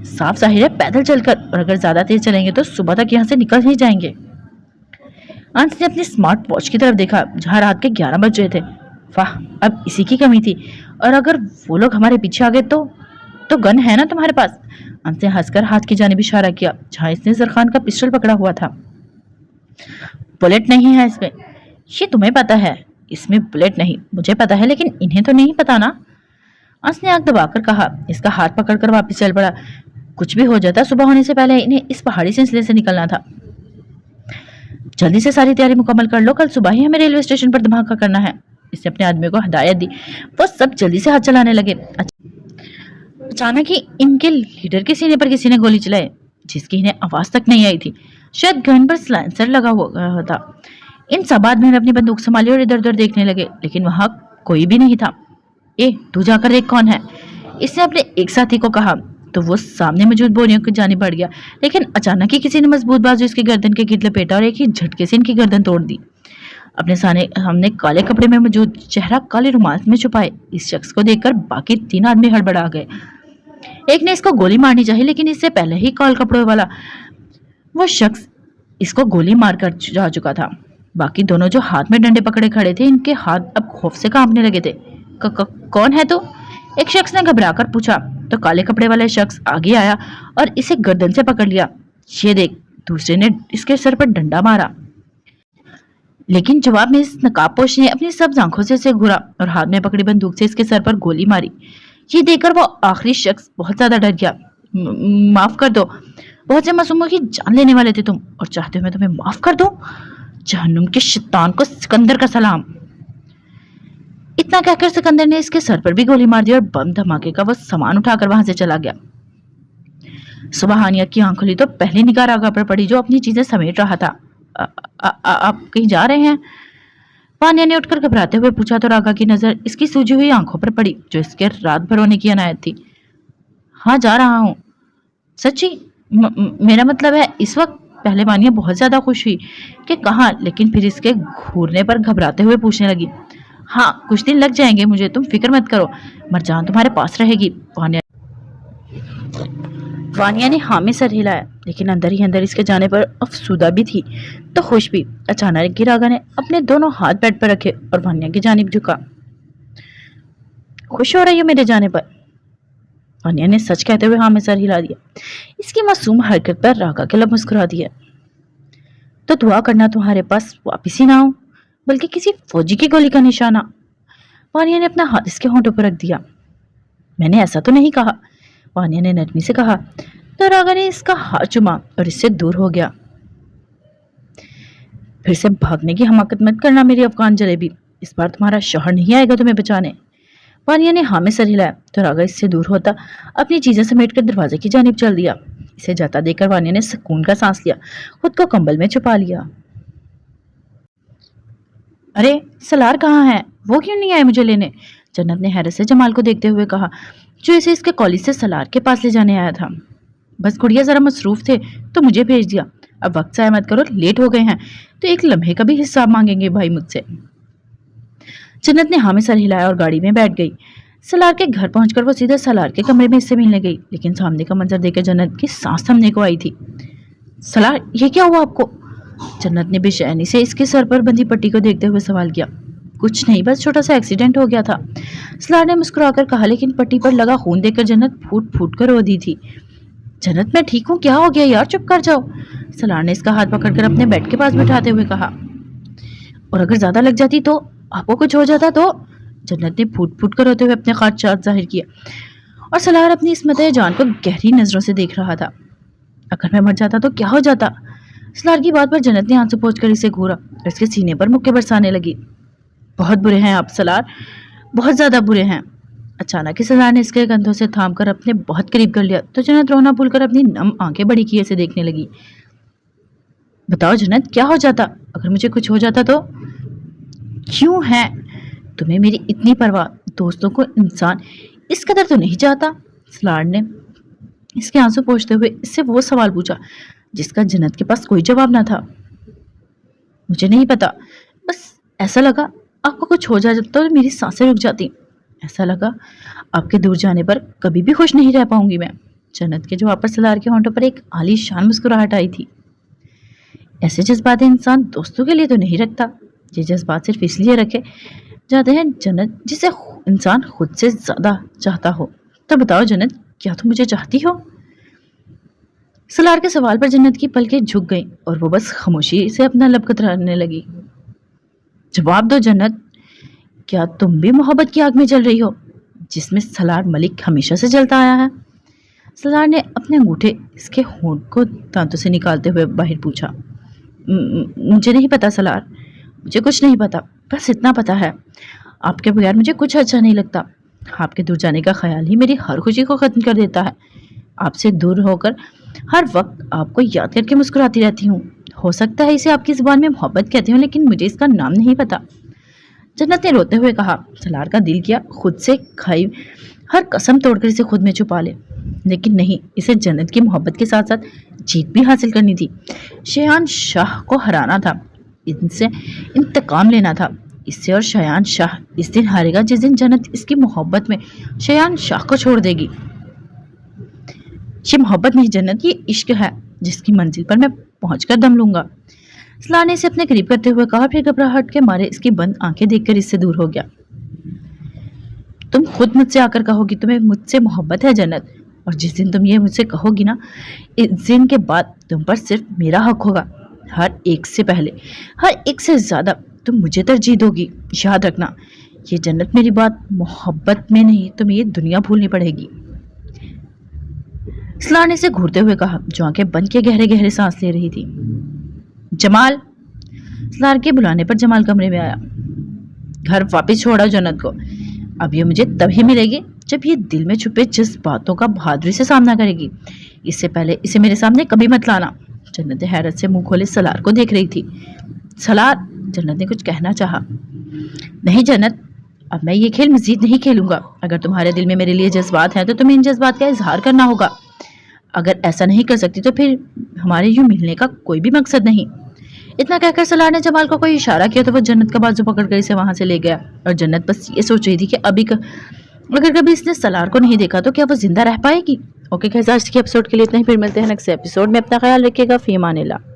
صاف ظاہر ہے پیدل چل کر، اور اگر زیادہ تیز چلیں گے تو صبح تک یہاں سے نکل ہی جائیں گے۔ انس نے اپنی سمارٹ واچ کی طرف دیکھا جہاں رات کے 11 بج رہے تھے۔ واہ، اب اسی کی کمی تھی، اور اگر وہ لوگ ہمارے پیچھے آ گئے تو گن ہے نا تمہارے پاس؟ انس نے ہنس کر ہاتھ کی جانب اشارہ کیا جہاں اس نے زرخان کا پسٹل پکڑا ہوا تھا۔ بلٹ نہیں ہے اس میں، یہ تمہیں پتا ہے اس میں بلٹ نہیں، مجھے پتا ہے لیکن انہیں تو نہیں پتا نا۔ انس نے آنکھ دبا کر کہا، اس کا ہاتھ پکڑ کر واپس چل پڑا۔ کچھ بھی ہو جاتا صبح ہونے سے پہلے انہیں اس پہاڑی سلسلے سے نکلنا تھا۔ جلدی سے ساری تیاری مکمل کر لو، کل صبح ہی ہمیں ریلوے اسٹیشن پر دھماکہ کرنا ہے۔ اس نے اپنے آدمی کو ہدایت دی۔ وہ سب جلدی سے ہاتھ چلانے لگے۔ اچانک ہی ان کے لیڈر کے سینے پر کسی نے گولی چلائی جس کی انہیں آواز تک نہیں آئی تھی، شاید گن پر سلائنسر لگا ہوا تھا۔ ان سب آدمیوں نے اپنی بندوق سنبھالی اور ادھر ادھر دیکھنے لگے، لیکن وہاں کوئی بھی نہیں تھا۔ تو جا کر دیکھ کون ہے، اس نے اپنے ایک ساتھی کو کہا تو وہ سامنے موجود بوریوں کی جانب بڑھ گیا، لیکن اچانک ہی کسی نے مضبوط بازو اس کی گردن کے گرد لپیٹا اور ایک ہی جھٹکے سے ان کی گردن توڑ دی۔ اپنے سامنے کالے کپڑے میں موجود چہرہ کالے رومال میں چھپائے اس شخص کو دیکھ کر باقی 3 آدمی ہڑبڑا گئے۔ ایک نے اس کو گولی مارنی چاہی لیکن اس سے پہلے ہی کال کپڑوں والا وہ شخص اس کو گولی مار کر جا چکا تھا۔ باقی دونوں جو ہاتھ میں ڈنڈے پکڑے کھڑے تھے ان کے ہاتھ اب خوف سے کانپنے لگے تھے۔ کون ہے تو؟ ایک شخص نے گھبرا کر پوچھا تو کالے کپڑے والے شخص آگے آیا اور اسے گردن سے پکڑ لیا۔ یہ دیکھ، دوسرے نے اس کے سر پر ڈنڈا مارا، لیکن جواب میں اس نقاب پوش نے اپنی سبز آنکھوں سے اسے گھورا اور ہاتھ میں پکڑی بندوق سے اس کے سر پر گولی ماری۔ یہ دیکھ کر وہ آخری شخص بہت زیادہ ڈر گیا۔ معاف کر دو، بہت سے معصوموں کی جان لینے والے تھے تم، اور چاہتے ہو میں تمہیں معاف کر دوں؟ جہنم کے شیطان کو سکندر کا سلام۔ اتنا کہہ کر سکندر نے اس کے سر پر بھی گولی مار دی اور بم دھماکے کا وہ سامان اٹھا کر وہاں سے چلا گیا۔ صبح ہانیہ کی آنکھ کھلی تو پہلی نگاہ راگا پر پڑی جو اپنی چیزیں سمیٹ رہا تھا۔ آپ کہیں جا رہے ہیں؟ ہانیہ نے اٹھ کر گھبراتے ہوئے پوچھا تو راگا کی نظر اس کی سوجی ہوئی آنکھوں پر پڑی جو اس کے رات بھر ہونے کی عنایت تھی۔ ہاں جا رہا ہوں۔ سچی؟ میرا مطلب ہے اس وقت؟ پہلے ہانیہ بہت زیادہ خوش ہوئی کہ کہاں، لیکن پھر اس کے گھورنے پر گھبراتے ہوئے پوچھنے لگی، ہاں کچھ دن لگ جائیں گے مجھے، تم فکر مت کرو، مرجان تمہارے پاس رہے گی۔ وانیہ نے ہاں میں سر ہلایا، لیکن اندر ہی اندر اس کے جانے پر افسردہ بھی تھی تو خوش بھی۔ اچانک راگا نے اپنے دونوں ہاتھ بیڈ پر رکھے اور وانیہ کی جانب جھکا۔ خوش ہو رہی ہو میرے جانے پر؟ وانیہ نے سچ کہتے ہوئے ہاں میں سر ہلا دیا۔ اس کی معصوم حرکت پر راگا کے لب مسکرا دیا۔ تو دعا کرنا تمہارے پاس واپس ہی نہ ہو بلکہ کسی فوجی کی گولی کا نشانہ۔ وانیہ نے اپنا ہاتھ اس کے ہونٹوں پر رکھ دیا۔ میں نے ایسا تو نہیں کہا، وانیہ نے نرمی سے کہا تو راگا نے اس کا ہاتھ چوما اور اس سے دور ہو گیا۔ پھر سے بھاگنے کی حماقت مت کرنا میری افغان جلیبی، اس بار تمہارا شوہر نہیں آئے گا تمہیں بچانے۔ وانیہ نے ہاں میں سر ہلایا تو راگا اس سے دور ہوتا اپنی چیزیں سمیٹ کر دروازے کی جانب چل دیا۔ اسے جاتا دیکھ کر وانیہ نے سکون کا سانس لیا، خود کو کمبل میں چھپا لیا۔ ارے سلار کہاں ہے؟ وہ کیوں نہیں آئے مجھے لینے؟ جنت نے حیرت سے جمال کو دیکھتے ہوئے کہا جو اسے اس کے کالج سے سلار کے پاس لے جانے آیا تھا۔ بس گڑیا ذرا مصروف تھے تو مجھے بھیج دیا، اب وقت ضائع مت کرو، لیٹ ہو گئے ہیں تو ایک لمحے کا بھی حساب مانگیں گے بھائی مجھ سے۔ جنت نے ہاں میں سر ہلایا اور گاڑی میں بیٹھ گئی۔ سلار کے گھر پہنچ کر وہ سیدھا سلار کے کمرے میں اس سے ملنے گئی، لیکن سامنے کا منظر دیکھ کر جنت کی سانس تھمنے کو آئی تھی۔ सलार, ये क्या हुआ आपको? जन्नत ने बेचैनी से इसके सर पर बंधी पट्टी को देखते हुए सवाल किया। कुछ नहीं, बस छोटा सा एक्सीडेंट हो गया था, सलार ने मुस्कुराकर कहा, लेकिन पट्टी पर लगा खून देखकर जन्नत फूट फूट कर रो दी थी। जन्नत, मैं ठीक हूँ, क्या हो गया यार, चुप कर जाओ, सलार ने इसका हाथ पकड़कर अपने बेड के पास बिठाते हुए कहा। और अगर ज्यादा लग जाती तो, आपको कुछ हो जाता तो? जन्नत ने फूट फूट कर रोते हुए अपने खदशात जाहिर किया, और सलार अपनी इस्मत जान को गहरी नजरों से देख रहा था। अगर मैं मर जाता तो क्या हो जाता? सलार की बात पर जन्नत ने आंसू पोंछकर इसे घूरा और इसके सीने पर मुक्के बरसाने लगी। बहुत बुरे हैं आप सलार, बहुत ज्यादा बुरे हैं। अचानक ही सलार ने इसके कंधों से थामकर अपने बहुत करीब कर लिया तो जन्नत रोना भूलकर अपनी नम आंखें बड़ी किए से देखने लगी। बताओ जन्नत, क्या हो जाता? अगर मुझे कुछ हो जाता तो? क्यों है तुम्हें मेरी इतनी परवाह? दोस्तों को इंसान इस कदर तो नहीं चाहता? सलार ने इसके आंसू पोंछते हुए इससे वो सवाल पूछा जिसका जन्नत के पास कोई जवाब ना था। मुझे नहीं पता, बस ऐसा लगा आपको कुछ हो जाता तो मेरी सांसें रुक जाती। ऐसा लगा आपके दूर जाने पर कभी भी खुश नहीं रह पाऊंगी मैं। जन्नत के जवाब पर सलार के होंठों पर एक आलीशान मुस्कुराहट आई थी। ऐसे जज्बात इंसान दोस्तों के लिए तो नहीं रखता, ये जज्बात सिर्फ इसलिए रखे जाते हैं जन्नत जिसे इंसान खुद से ज्यादा चाहता हो। तो बताओ जन्नत, क्या तुम मुझे चाहती हो? सलार के सवाल पर जन्नत की पलकें झुक गईं और वो बस खामोशी से अपना लब कतराने लगी। जवाब दो जन्नत, क्या तुम भी मोहब्बत की आग में जल रही हो जिसमें सलार मलिक हमेशा से जलता आया है? सलार ने अपने अंगूठे इसके होंठ को दांतों से निकालते हुए बाहर पूछा। मुझे नहीं पता सलार, मुझे कुछ नहीं पता, बस इतना पता है आपके बगैर मुझे कुछ अच्छा नहीं लगता। आपके दूर जाने का ख्याल ही मेरी हर खुशी को खत्म कर देता है। आपसे दूर होकर हर वक्त आपको याद करके मुस्कुराती रहती हूँ। हो सकता है इसे आपकी जुबान में मोहब्बत कहती हूँ, लेकिन मुझे इसका नाम नहीं पता, जन्नत ने रोते हुए कहा। सलार का दिल किया खुद से खाई हर कसम तोड़कर इसे खुद में छुपा ले, लेकिन नहीं, इसे जन्नत की मोहब्बत के साथ साथ जीत भी हासिल करनी थी। शयान शाह को हराना था, इनसे इंतकाम लेना था। इससे और शयान शाह इस दिन हारेगा जिस दिन जन्नत इसकी मोहब्बत में शयान शाह को छोड़ देगी। ये मोहब्बत नहीं जन्नत, ये इश्क है जिसकी मंजिल पर मैं पहुंचकर दम लूंगा, सलार ने इसे अपने करीब करते हुए कहा। फिर घबराहट के मारे इसकी बंद आंखें देखकर इससे दूर हो गया। तुम खुद मुझसे आकर कहोगी तुम्हें मुझसे मोहब्बत है जन्नत, और जिस दिन तुम ये मुझसे कहोगी ना, इस दिन के बाद तुम पर सिर्फ मेरा हक होगा। हर एक से पहले, हर एक से ज्यादा तुम मुझे तरजीह दोगी। याद रखना, ये जन्नत मेरी बात मोहब्बत में नहीं, तुम्हें ये दुनिया भूलनी पड़ेगी, सलार ने इसे घूरते हुए कहा, जो आंखें बंद के गहरे गहरे सांस ले रही थी। जमाल, सलार के बुलाने पर जमाल कमरे में आया। घर वापस छोड़ा जन्नत को, अब ये मुझे तभी मिलेगी जब ये दिल में छुपे जज्बातों का बहादुरी से सामना करेगी। इससे पहले इसे मेरे सामने कभी मत लाना। जन्नत हैरत से मुंह खोले सलार को देख रही थी। सलार, जन्नत ने कुछ कहना चाहा। नहीं जन्नत, अब मैं ये खेल मजीद नहीं खेलूंगा। अगर तुम्हारे दिल में मेरे लिए जज्बात हैं तो तुम्हें इन जज्बात का इजहार करना होगा। अगर ऐसा नहीं कर सकती तो फिर हमारे यूं मिलने का कोई भी मकसद नहीं। इतना कहकर सलार ने जमाल को कोई इशारा किया तो वो जन्नत का बाजू पकड़कर इसे वहां से ले गया, और जन्नत बस ये सोच रही थी कि अगर कभी इसने सलार को नहीं देखा तो क्या वो जिंदा रह पाएगी। ओके गाइस, आज के एपिसोड के लिए इतना ही, फिर मिलते हैं नेक्स्ट एपिसोड में। अपना ख्याल रखिएगा, फी अमान अल्लाह।